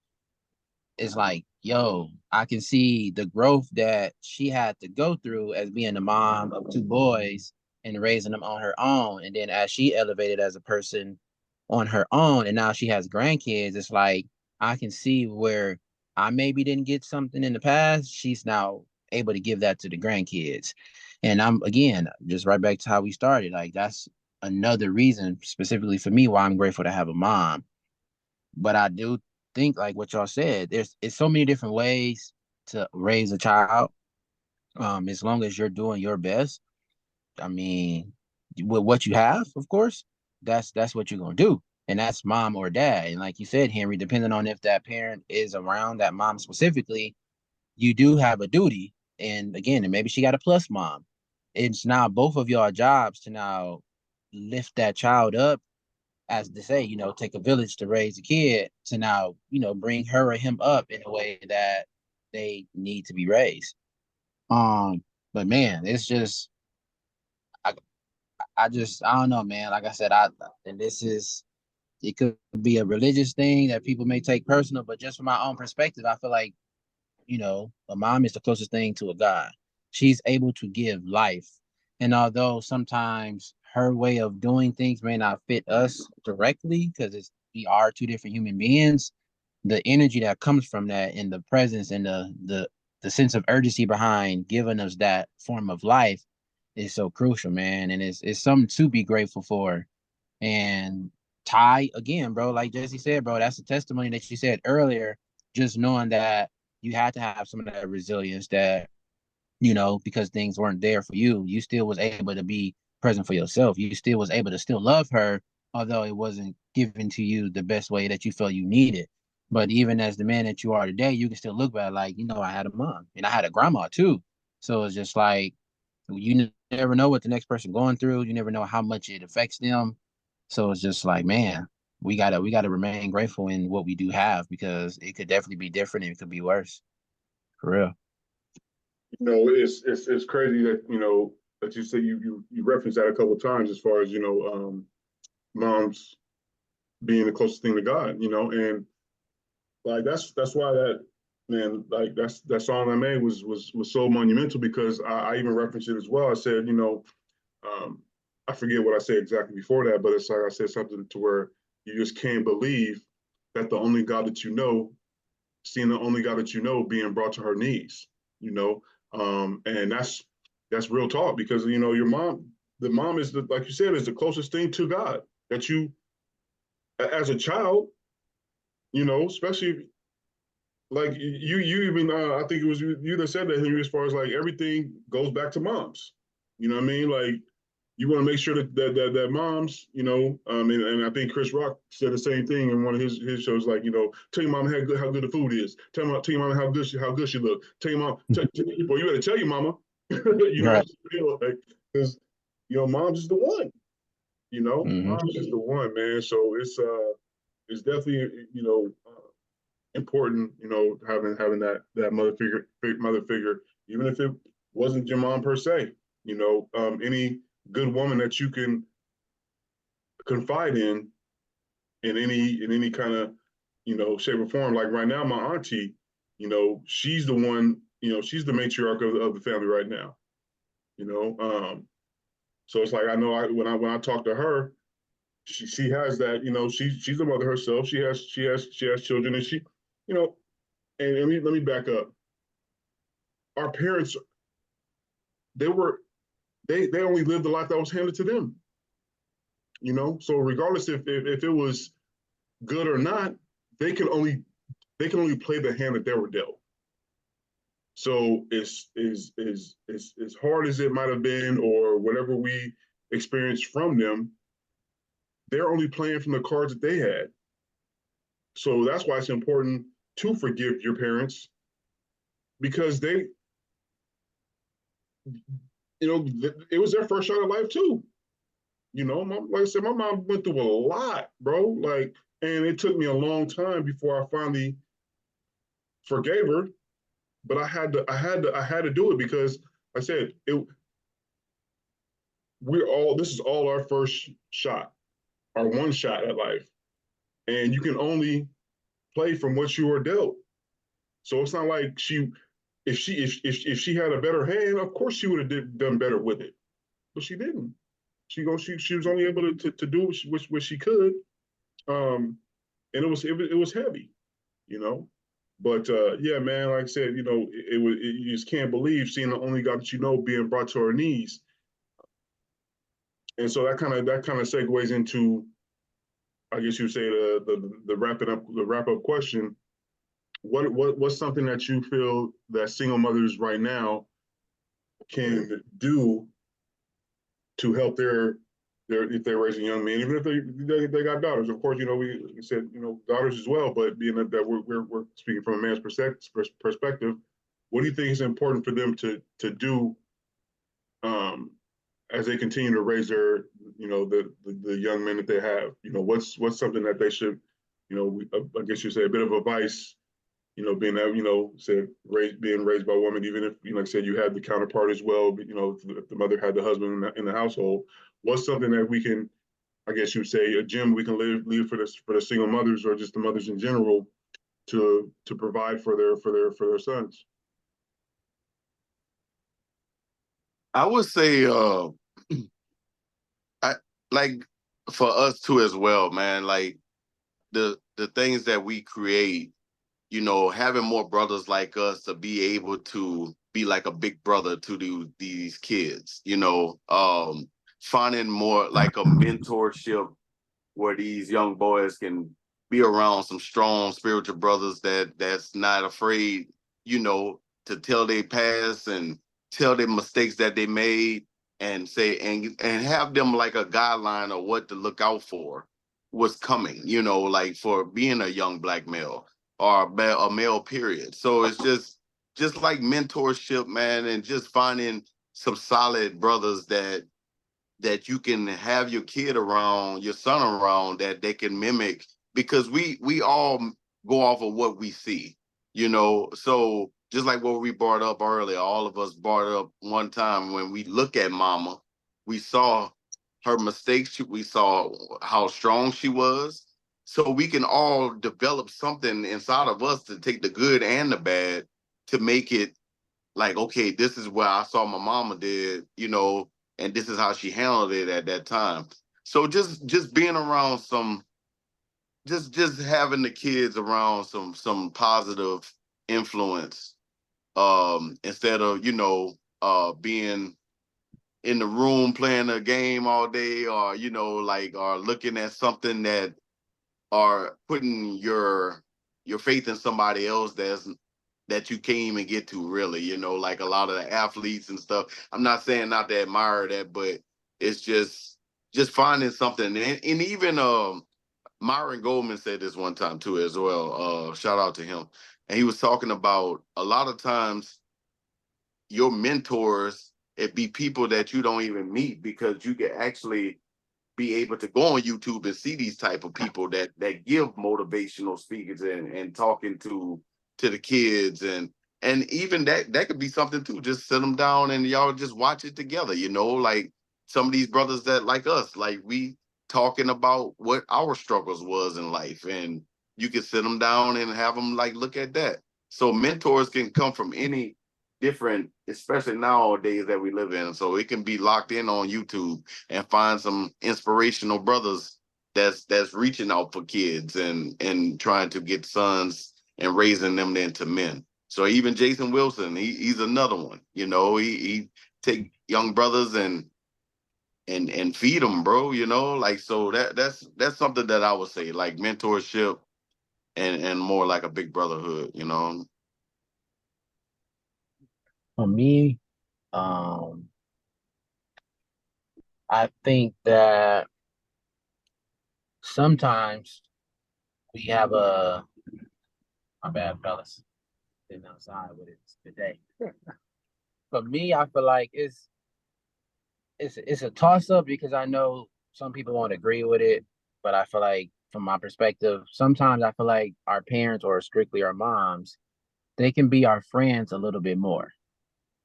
is like, yo, I can see the growth that she had to go through as being the mom of two boys and raising them on her own. And then as she elevated as a person on her own, and now she has grandkids, it's like I can see where I maybe didn't get something in the past. She's now able to give that to the grandkids. And I'm, again, just right back to how we started. Like, that's another reason specifically for me why I'm grateful to have a mom. But I do think, like what y'all said, it's so many different ways to raise a child. As long as you're doing your best, I mean, with what you have, of course, that's what you're gonna do. And that's mom or dad. And like you said, Henry, depending on if that parent is around, that mom specifically, you do have a duty. And again, and maybe she got a plus mom. It's now both of y'all jobs to now lift that child up, as to say, take a village to raise a kid, to now, bring her or him up in a way that they need to be raised. But man, it's just I I don't know, man. Like I said, and this is it could be a religious thing that people may take personal, but just from my own perspective, I feel like, a mom is the closest thing to a God. She's able to give life. And although sometimes her way of doing things may not fit us directly, because we are two different human beings, the energy that comes from that and the presence and the sense of urgency behind giving us that form of life is so crucial, man. And it's something to be grateful for. And Ty, again, bro, like Jesse said, bro, that's a testimony that you said earlier, just knowing that you had to have some of that resilience that, because things weren't there for you, you still was able to be present for yourself. You still was able to still love her, although it wasn't given to you the best way that you felt you needed. But even as the man that you are today, you can still look back like, I had a mom and I had a grandma too. So it's just like, never know what the next person going through. You never know how much it affects them. So it's just like, man, we gotta remain grateful in what we do have, because it could definitely be different and it could be worse. For real. It's crazy that that you say you referenced that a couple of times as far as moms being the closest thing to God, and like that's why that man, like that song I made was so monumental, because I even referenced it as well. I said, um, I forget what I said exactly before that, but it's like I said something to where you just can't believe that the only God that seeing the only God that being brought to her knees, and that's real talk, because your mom, the mom is like you said, is the closest thing to God that you, as a child, especially like you even I think it was you that said that, Henry, as far as like everything goes back to moms. You know what I mean? Like you want to make sure that moms, and I think Chris Rock said the same thing in one of his shows, like, tell your mom how good the food is. Tell your mom how good she look. Tell your mom, well, you better tell your mama. Right. Like, because moms is the one. Mm-hmm. Moms is the one, man. So it's definitely important, having that mother figure, even if it wasn't your mom per se. Any good woman that you can confide in any kind of shape or form. Like right now, my auntie, she's the one, she's the matriarch of the family right now. You know, so it's like I know when I talk to her, she has that, she's a mother herself. She has children, and you know, and let me back up. Our parents, they were they only lived the life that was handed to them. So regardless if it was good or not, they can only play the hand that they were dealt. So it's as hard as it might have been, or whatever we experienced from them, they're only playing from the cards that they had. So that's why it's important to forgive your parents, because it was their first shot at life too. Like I said, my mom went through a lot, bro. Like, and it took me a long time before I finally forgave her. But I had to do it, because I said this is all our first shot, our one shot at life, and you can only play from what you were dealt. So it's not like if she had a better hand, of course she would have done better with it, but she didn't. She was only able to do what she could, and it was heavy, you know. But yeah, man, like I said, you just can't believe seeing the only God that being brought to our knees. And so that kind of segues into, I guess you say, the wrap up question. What's something that you feel that single mothers right now can do to help their if they're raising young men, even if they got daughters. Of course, we said daughters as well, but being that we're speaking from a man's perspective, what do you think is important for them to do, as they continue to raise their the young men that they have? What's something that they should, I guess you say, a bit of advice, you know, being that, you know, being raised by a woman, even if, you know, like I said, you had the counterpart as well, but, you know, if the mother had the husband in the household, what's something that we can, I guess you would say, a gem we can leave for the single mothers or just the mothers in general to provide for their sons? I would say I like for us too as well, man. Like the things that we create, you know, having more brothers like us to be able to be like a big brother to these kids, you know, finding more like a mentorship where these young boys can be around some strong spiritual brothers that's not afraid, you know, to tell their past and tell their mistakes that they made and say and have them like a guideline of what to look out for, what's coming, you know, like for being a young black male or a male period. So it's just like mentorship, man, and just finding some solid brothers that you can have your kid around, your son around, that they can mimic, because we all go off of what we see, you know. So just like what we brought up earlier, all of us brought up one time when we look at mama, we saw her mistakes, we saw how strong she was. So we can all develop something inside of us to take the good and the bad to make it like, okay, this is what I saw my mama did, you know, and this is how she handled it at that time. So just being around some, just having the kids around some positive influence, instead of, you know, being in the room playing a game all day, or, you know, like, or looking at something that, or putting your faith in somebody else that you can't even get to, really, you know, like a lot of the athletes and stuff. I'm not saying not to admire that, but it's just finding something. And even Myron Goldman said this one time too as well. Shout out to him. And he was talking about a lot of times your mentors, it be people that you don't even meet, because you can actually be able to go on YouTube and see these type of people that give motivational speakers and talking to the kids, and even that could be something too. Just sit them down and y'all just watch it together, you know, like some of these brothers that like us, like we talking about what our struggles was in life, and you can sit them down and have them like look at that. So mentors can come from any different, especially nowadays that we live in. So it can be locked in on YouTube and find some inspirational brothers that's reaching out for kids and trying to get sons and raising them into men. So even Jason Wilson, he's another one. You know, he take young brothers and feed them, bro. You know, like, so that's something that I would say, like mentorship and more like a big brotherhood. You know. For me, um, I think that sometimes we have a, my bad, fellas, sitting outside with it today. For me, I feel like it's a toss up, because I know some people won't agree with it, but I feel like from my perspective, sometimes I feel like our parents, or strictly our moms, they can be our friends a little bit more.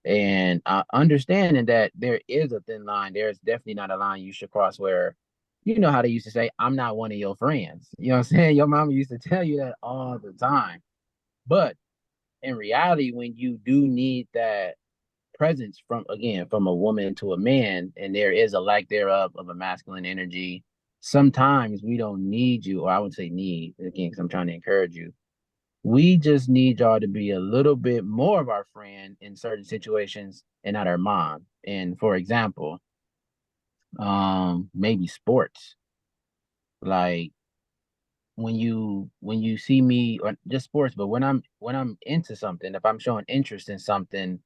And understanding that there is a thin line, there's definitely not a line you should cross where, you know how they used to say, I'm not one of your friends. You know what I'm saying? Your mama used to tell you that all the time. But in reality, when you do need that presence from, again, from a woman to a man, and there is a lack thereof of a masculine energy, sometimes we don't need you, or I would say need, again, because I'm trying to encourage you. We just need y'all to be a little bit more of our friend in certain situations and not our mom. And for example, maybe sports. Like when you see me, or just sports, but when I'm into something, if I'm showing interest in something,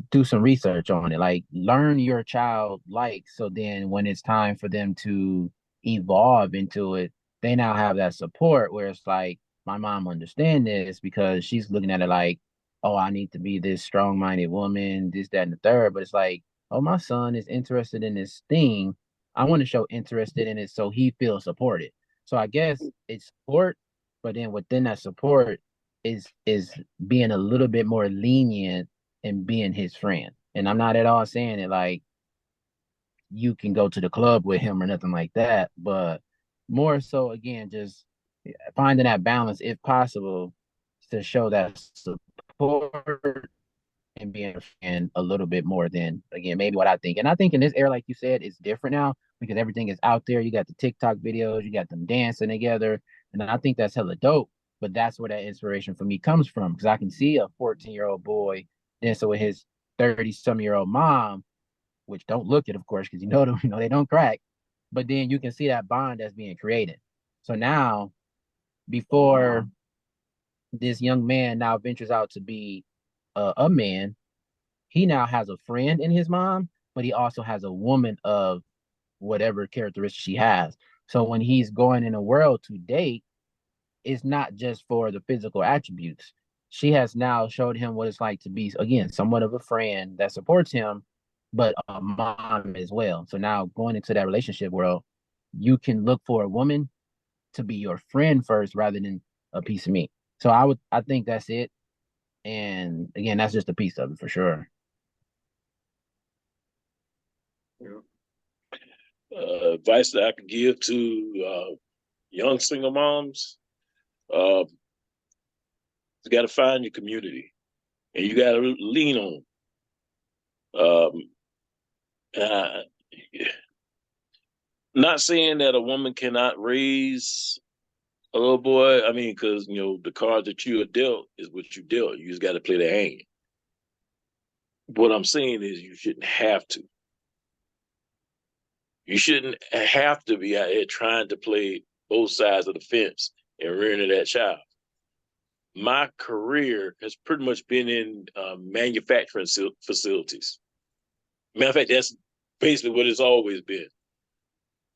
do some research on it. Like, learn your child likes, so then when it's time for them to evolve into it, they now have that support where it's like, my mom understand this because she's looking at it like, oh, I need to be this strong-minded woman, this, that, and the third. But it's like, oh, my son is interested in this thing. I want to show interested in it so he feels supported. So I guess it's support, but then within that support, is being a little bit more lenient and being his friend. And I'm not at all saying it like you can go to the club with him or nothing like that, but more so again, just finding that balance if possible to show that support and being a fan a little bit more than again maybe what I think. And I think in this era, like you said, it's different now because everything is out there. You got the TikTok videos, you got them dancing together, and I think that's hella dope. But that's where that inspiration for me comes from because I can see a 14-year-old boy dancing with his 30-some-year-old mom, which don't look it, of course, because you know them, you know they don't crack. But then you can see that bond that's being created. So now, before this young man now ventures out to be a man, he now has a friend in his mom, but he also has a woman of whatever characteristics she has. So when he's going in the world to date, it's not just for the physical attributes. She has now showed him what it's like to be, again, somewhat of a friend that supports him, but a mom as well. So now going into that relationship world, you can look for a woman to be your friend first rather than a piece of meat. So I think that's it. And again, that's just a piece of it for sure. Yeah. Advice that I could give to young single moms, you got to find your community and you got to lean on them. Not saying that a woman cannot raise a little boy. I mean, because the card that you are dealt is what you dealt. You just got to play the hand. What I'm saying is, you shouldn't have to. You shouldn't have to be out here trying to play both sides of the fence and rearing that child. My career has pretty much been in manufacturing facilities. Matter of fact, that's basically what it's always been.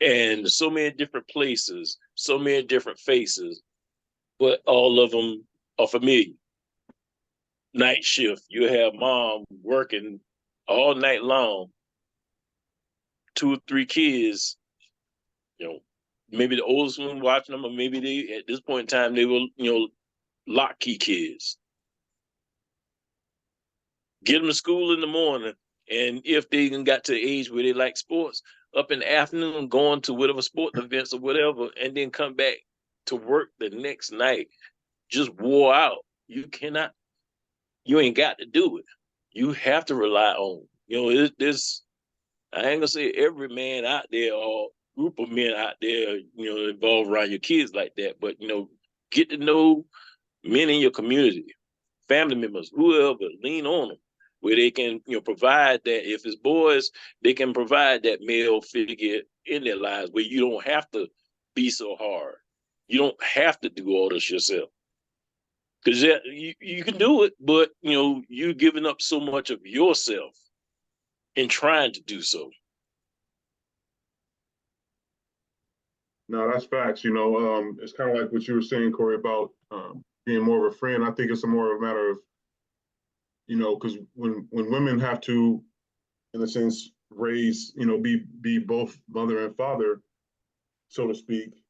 And so many different places, so many different faces, but all of them are familiar. Night shift, you have mom working all night long, 2 or 3 kids, maybe the oldest one watching them, or maybe they, at this point in time, they were, lock key kids. Get them to school in the morning, and if they even got to the age where they like sports, up in the afternoon, going to whatever sport events or whatever, and then come back to work the next night, just wore out. You ain't got to do it. You have to rely on, this, I ain't gonna say every man out there or group of men out there, involved around your kids like that, but, get to know men in your community, family members, whoever, lean on them, where they can, provide that. If it's boys, they can provide that male figure in their lives where you don't have to be so hard. You don't have to do all this yourself. Because you can do it, but, you're giving up so much of yourself in trying to do so. No, that's facts. It's kind of like what you were saying, Corey, about being more of a friend. I think it's more of a matter of, because when women have to, in a sense, raise, be both mother and father, so to speak.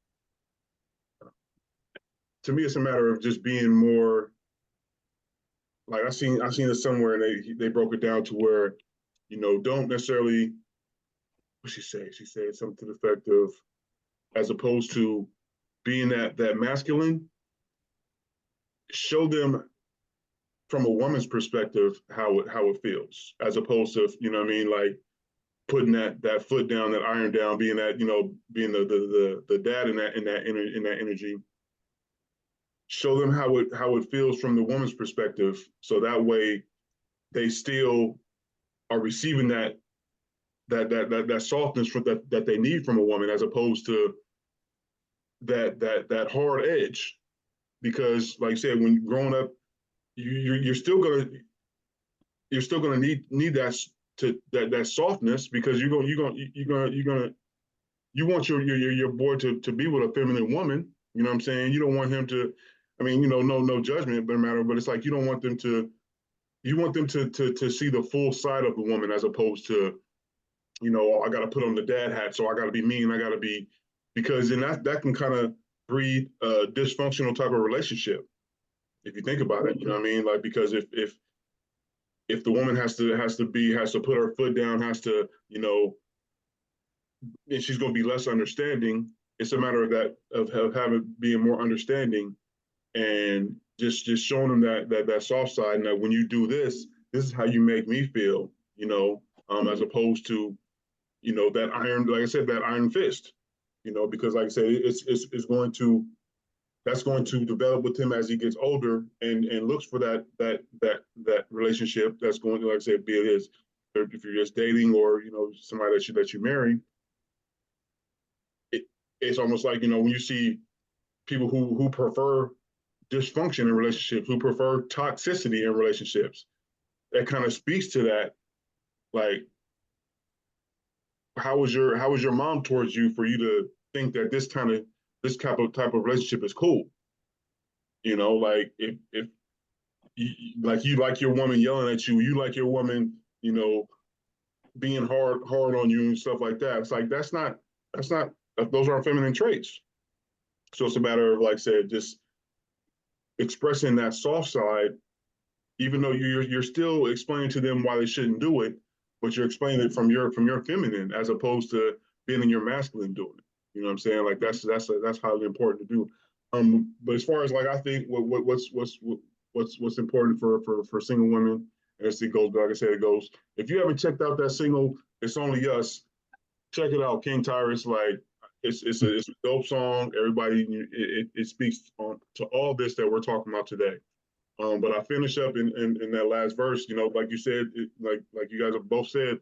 To me, it's a matter of just being more. Like I seen it somewhere, and they broke it down to where, don't necessarily. What she say? She said something to the effect of, as opposed to being that masculine, show them from a woman's perspective how it feels, as opposed to, like putting that foot down, that iron down, being that, being the dad in that energy. Show them how it feels from the woman's perspective, so that way they still are receiving that softness that they need from a woman, as opposed to that hard edge. Because like I said, when growing up, you're still gonna need that softness, because you want your boy to be with a feminine woman. You know what I'm saying? You don't want him to, I mean, no judgment, but matter, but it's like you want them to see the full side of the woman, as opposed to, I got to put on the dad hat, so I got to be mean, I got to be, because then that can kind of breed a dysfunctional type of relationship. If you think about it, you know what I mean? Like, because if the woman has to put her foot down, has to, you know, and she's going to be less understanding. It's a matter of of having being more understanding and just showing them that soft side, and that when you do this, this is how you make me feel, you know, as opposed to, you know, that iron, like I said, that iron fist, you know, because like I said, it's going to, that's going to develop with him as he gets older and looks for that relationship that's going to, like I said, be it is if you're just dating or, you know, somebody that you marry. It's almost like, you know, when you see people who prefer dysfunction in relationships, who prefer toxicity in relationships, that kind of speaks to that. Like, how was your mom towards you for you to think that this type of relationship is cool? You know, like if you like your woman yelling at you, you like your woman, you know, being hard on you and stuff like that. It's like that's not those aren't feminine traits. So it's a matter of, like I said, just expressing that soft side, even though you're still explaining to them why they shouldn't do it, but you're explaining it from your feminine as opposed to being in your masculine doing it. You know what I'm saying? Like that's highly important to do. But as far as, like, I think what's important for single women, as it goes, like I said, it goes. If you haven't checked out that single, It's Only Us, check it out. King Tyrus, like, it's a dope song. Everybody, it speaks on to all this that we're talking about today. But I finish up in that last verse, you know, like you said, like you guys have both said,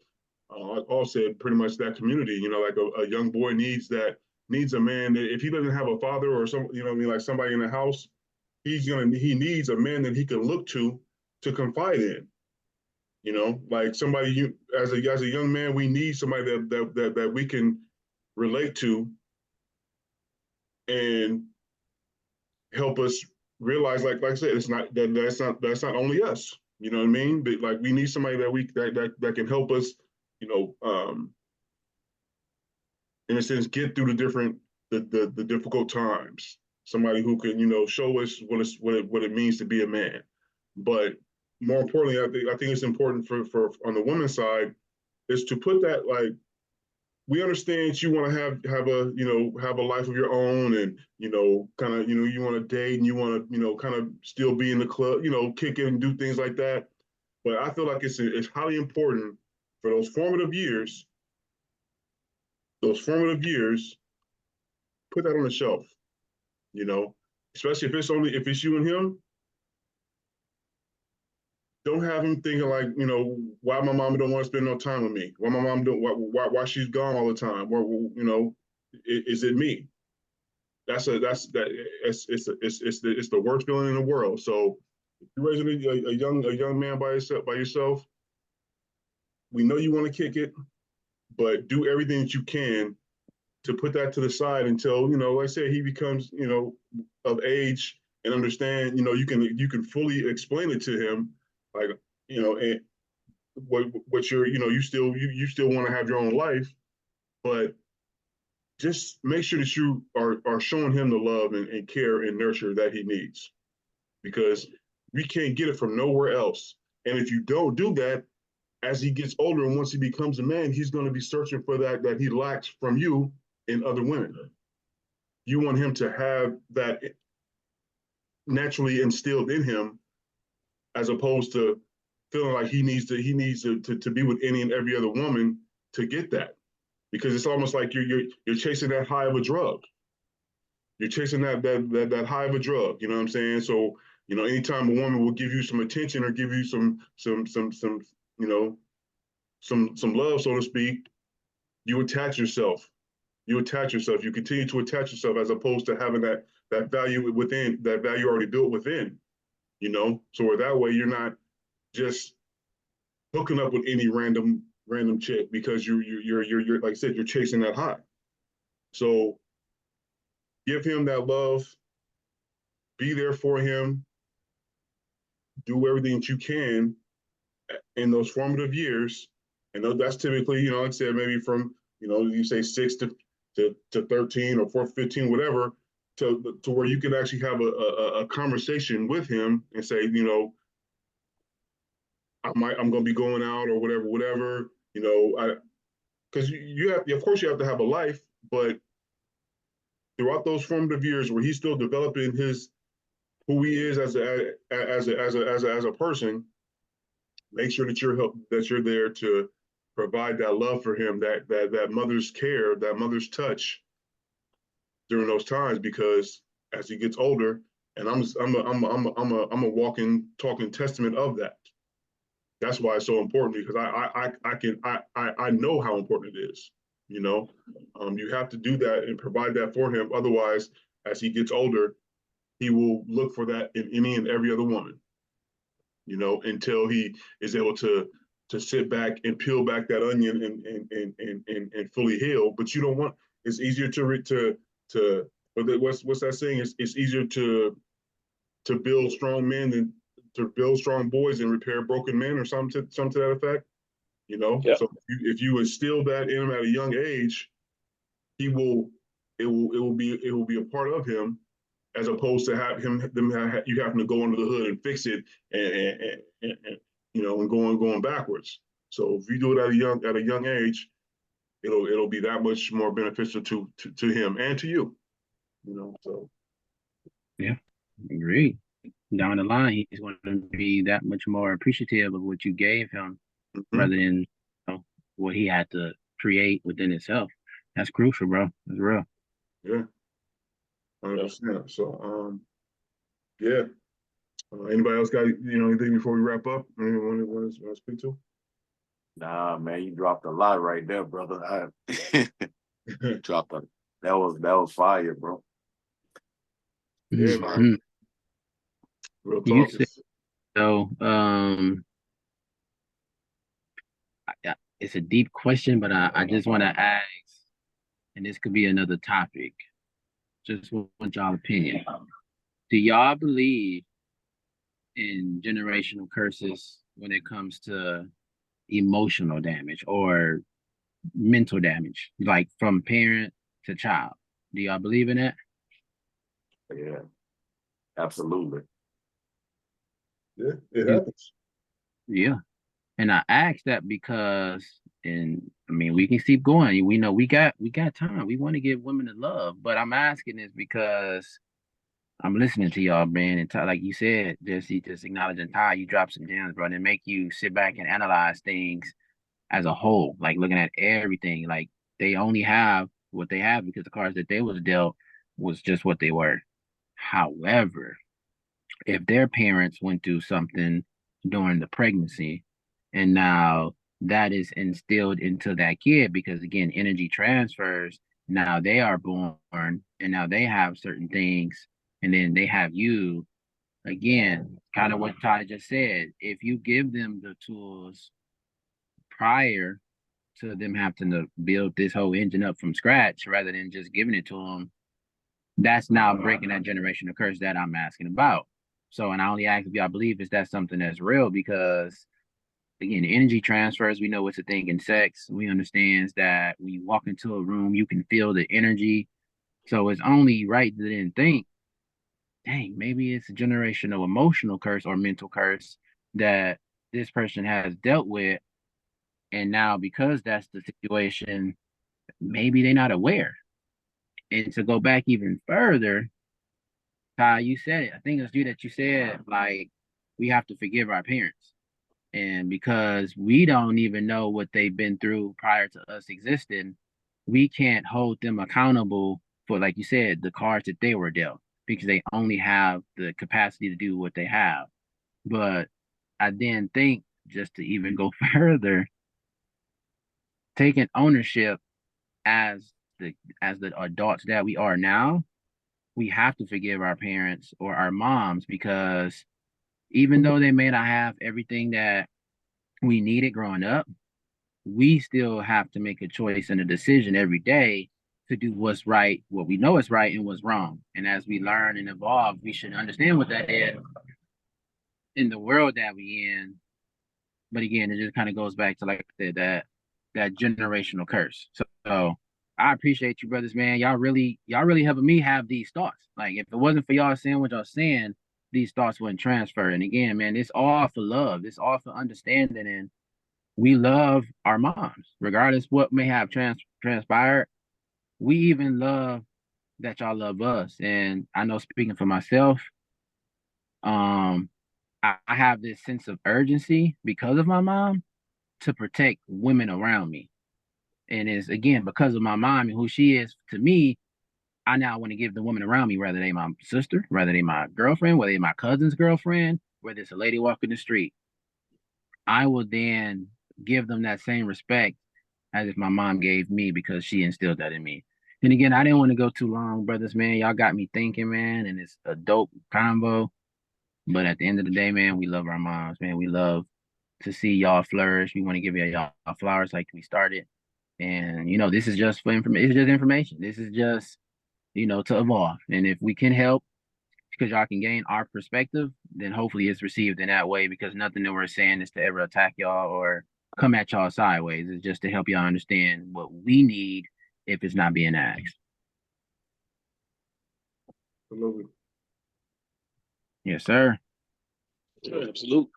all said pretty much that community, you know, like a young boy needs a man that if he doesn't have a father or some, you know what I mean, like somebody in the house, he needs a man that he can look to confide in. You know, like somebody you as a young man, we need somebody that we can relate to and help us realize, like I said, it's not that's not only us. You know what I mean? But like we need somebody that can help us, you know, in a sense, get through the difficult times. Somebody who can, you know, show us what it means to be a man. But more importantly, I think it's important for on the women's side is to put that, like, we understand you want to have a, you know, have a life of your own, and, you know, kind of, you know, you want to date and you want to, you know, kind of still be in the club, you know, kick it and do things like that. But I feel like it's highly important for those formative years, put that on the shelf, you know, especially if it's you and him. Don't have him thinking like, you know, why my mom don't want to spend no time with me? Why my mom don't? Why she's gone all the time? You know, is it me? That's that. It's the worst feeling in the world. So if you're raising a young man by yourself, we know you want to kick it, but do everything that you can to put that to the side until, you know, like I said, he becomes, you know, of age and understand. You know, you can fully explain it to him, like, you know, and what you're, you know, you still want to have your own life, but just make sure that you are showing him the love and care and nurture that he needs, because we can't get it from nowhere else. And if you don't do that, as he gets older and once he becomes a man, he's going to be searching for that he lacks from you in other women. You want him to have that naturally instilled in him, as opposed to feeling like he needs to be with any and every other woman to get that, because it's almost like you're chasing that high of a drug. You're chasing that high of a drug. You know what I'm saying? So, you know, anytime a woman will give you some attention or give you some you know, some love, so to speak, you attach yourself. You attach yourself. You continue to attach yourself, as opposed to having that value within, that value already built within. You know, so that way you're not just hooking up with any random chick because you're like I said, you're chasing that high. So give him that love, be there for him, do everything that you can in those formative years. And that's typically, you know, like I said, maybe from, you know, you say 6 to 13 or 4 to 15, whatever. to where you can actually have a conversation with him and say, I'm going to be going out or whatever, because you have, of course, you have to have a life, but throughout those formative years where he's still developing who he is as a person, make sure that you're there to provide that love for him, that mother's care, that mother's touch during those times, because as he gets older, and I'm a walking, talking testament of that. That's why it's so important, because I know how important it is. You have to do that and provide that for him. Otherwise, as he gets older, he will look for that in any and every other woman. Until he is able to sit back and peel back that onion and fully heal. But you don't want. It's easier to what's that saying? It's easier to build strong men than to build strong boys and repair broken men, or something to that effect. Yep. So if you instill that in him at a young age, it will be a part of him, as opposed to you having to go under the hood and fix it and going backwards. So if you do it at a young age, it'll be that much more beneficial to him and to you. So Yeah, agreed. Down the line, he's going to be that much more appreciative of what you gave him, rather than what he had to create within himself. That's crucial, bro. That's real. Yeah, 100%. So yeah. Anybody else got anything before we wrap up? Anyone want to speak to? Nah, man, you dropped a lot right there, brother. Dropped a that was fire, bro. Yeah, man. Real You talk. said so. It's a deep question, but I just want to ask, and this could be another topic. Just want y'all opinion. Do y'all believe in generational curses when it comes to emotional damage or mental damage, like from parent to child? Do y'all believe in that? Yeah, absolutely. Yeah, it happens. Yeah. And I asked that because, and I mean, we can keep going. We know we got time. We want to give women the love, but I'm asking this because I'm listening to y'all, man, and like you said, just acknowledging Ty, you drop some gems, bro, and make you sit back and analyze things as a whole, like looking at everything. Like they only have what they have because the cards that they was dealt was just what they were. However, if their parents went through something during the pregnancy, and now that is instilled into that kid, because again, energy transfers. Now they are born, and now they have certain things, and then they have you again. Kind of what Todd just said. If you give them the tools prior to them having to build this whole engine up from scratch, rather than just giving it to them, that's now breaking that generational curse that I'm asking about. So, and I only ask if y'all believe is that something that's real, because again, energy transfers, we know it's a thing in sex. We understand that when you walk into a room, you can feel the energy. So it's only right to then think, dang, maybe it's a generational emotional curse or mental curse that this person has dealt with. And now because that's the situation, maybe they're not aware. And to go back even further, Ty, you said it. I think it's you that you said, like, we have to forgive our parents. And because we don't even know what they've been through prior to us existing, we can't hold them accountable for, like you said, the cards that they were dealt, because they only have the capacity to do what they have. But I then think, just to even go further, taking ownership as the adults that we are now, we have to forgive our parents or our moms, because even though they may not have everything that we needed growing up, we still have to make a choice and a decision every day to do what's right, what we know is right, and what's wrong. And as we learn and evolve, we should understand what that is in the world that we in. But again, it just kind of goes back to, like I said, that generational curse. So I appreciate you, brothers, man. Y'all really helping me have these thoughts. Like, if it wasn't for y'all saying what y'all saying, these thoughts wouldn't transfer. And again, man, it's all for love. It's all for understanding. And we love our moms, regardless what may have transpired. We even love that y'all love us. And I know, speaking for myself, um, I have this sense of urgency because of my mom to protect women around me. And it's again because of my mom and who she is to me. I now want to give the women around me, whether they my sister, whether they my girlfriend, whether they my cousin's girlfriend, whether it's a lady walking the street, I will then give them that same respect as if my mom gave me, because she instilled that in me. And again, I didn't want to go too long, brothers, man. Y'all got me thinking, man, and it's a dope combo. But at the end of the day, man, we love our moms, man. We love to see y'all flourish. We want to give y'all flowers like we started. And this is just for information. It's just information. This is just, to evolve. And if we can help, because y'all can gain our perspective, then hopefully it's received in that way, because nothing that we're saying is to ever attack y'all or come at y'all sideways. It's just to help y'all understand what we need if it's not being asked. Absolutely. Yes, sir. Absolutely.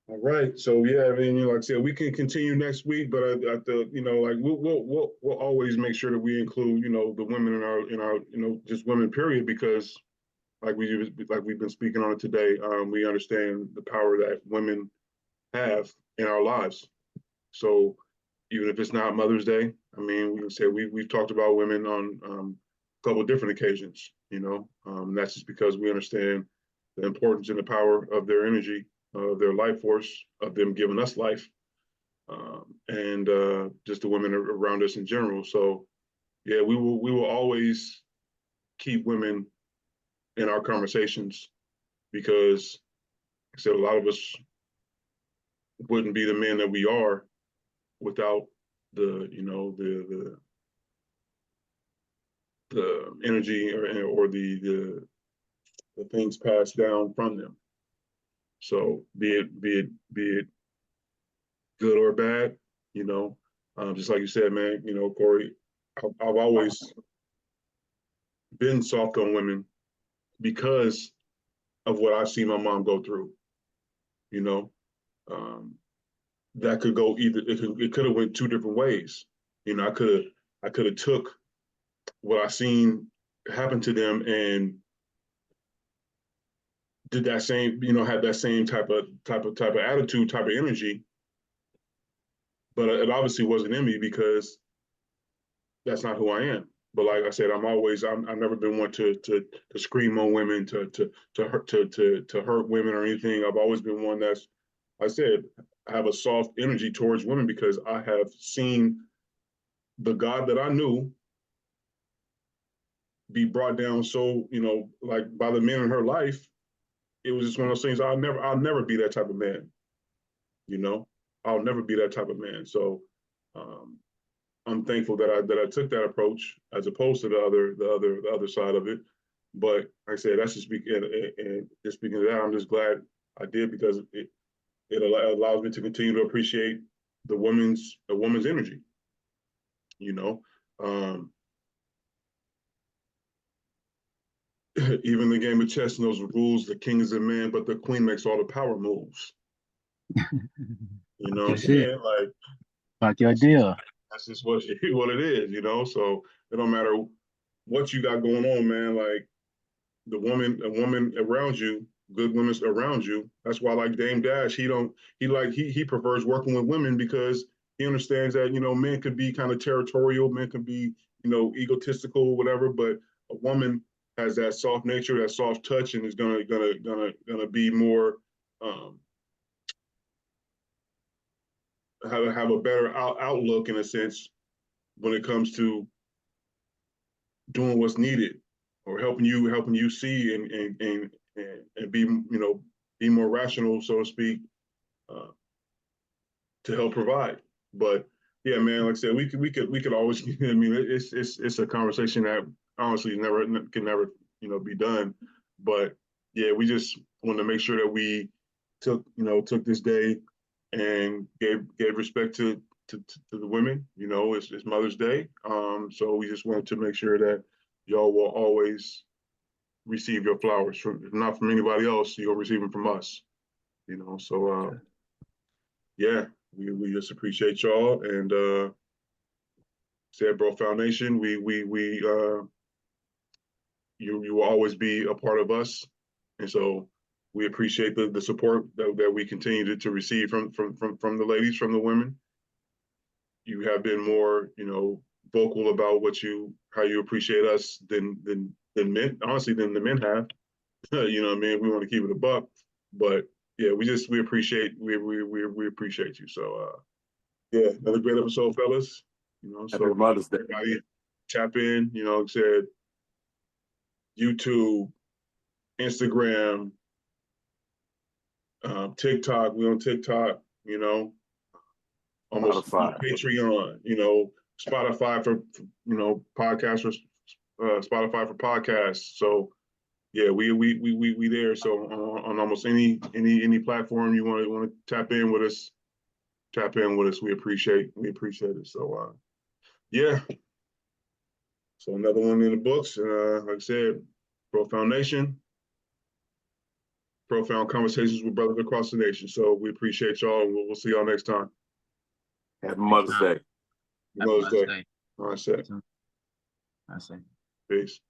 All right. So yeah, I mean, like I said, we can continue next week, but at the, like we'll always make sure that we include, the women in our, just women, period, because like we've been speaking on it today, we understand the power that women have in our lives. So even if it's not Mother's Day, I mean, we can say we've talked about women on a couple of different occasions, that's just because we understand the importance and the power of their energy, of their life force, of them giving us life, and just the women around us in general. So yeah, we will always keep women in our conversations, because like I said, a lot of us wouldn't be the men that we are without the the energy or the things passed down from them. So be it good or bad, just like you said, man, Corey, I've always been soft on women because of what I've seen my mom go through. That could go either, it could have went two different ways. I could have took what I seen happen to them and did that same, had that same type of attitude, type of energy, but it obviously wasn't in me, because that's not who I am. But like I said, I've never been one to scream on women, to hurt women or anything. I've always been one that's, I said, I have a soft energy towards women, because I have seen the God that I knew be brought down so, like by the men in her life. It was just one of those things. I'll never be that type of man. I'll never be that type of man. So I'm thankful that I took that approach as opposed to the other side of it. But like I said, that's just speaking, and just speaking of that, I'm just glad I did, because it allows me to continue to appreciate the woman's energy. Even the game of chess knows the rules. The king is a man, but the queen makes all the power moves. You know what I'm saying? Like your deal. That's just what it is, So it don't matter what you got going on, man. Like a woman around you, good women around you. That's why, like Dame Dash, he prefers working with women, because he understands that men could be kind of territorial, men could be egotistical, whatever, but a woman has that soft nature, that soft touch, and is gonna be more have a better outlook, in a sense, when it comes to doing what's needed, or helping you see and be be more rational, so to speak, to help provide. But yeah, man, like I said, we could always. I mean, it's a conversation that honestly can never be done. But yeah, we just wanted to make sure that we took this day and gave respect to to the women. You know, it's Mother's Day. So we just wanted to make sure that y'all will always receive your flowers from, if not from anybody else, you'll receive them from us. You know, so yeah, we just appreciate y'all, and said Bro Foundation, you will always be a part of us, and so we appreciate the support that we continue to receive from the ladies, from the women. You have been more, you know, vocal about how you appreciate us than men, honestly, than the men have. You know what I mean? We want to keep it a buck, but yeah, we appreciate we appreciate you. So yeah, another great episode, fellas. You know, Happy so Mother's Day. everybody tap in. You know, like I said, YouTube, Instagram, TikTok. We on TikTok. You know, almost Spotify. Patreon. You know, Spotify for you know podcasters. Spotify for podcasts. So yeah, we there. So on almost any platform you want to tap in with us, tap in with us. We appreciate it. So yeah. So another one in the books. Like I said, Pro Foundation, profound conversations with brothers across the nation. So we appreciate y'all, and we'll see y'all next time. Happy Mother's Day. Mother's Day. All right, set. I say. Peace.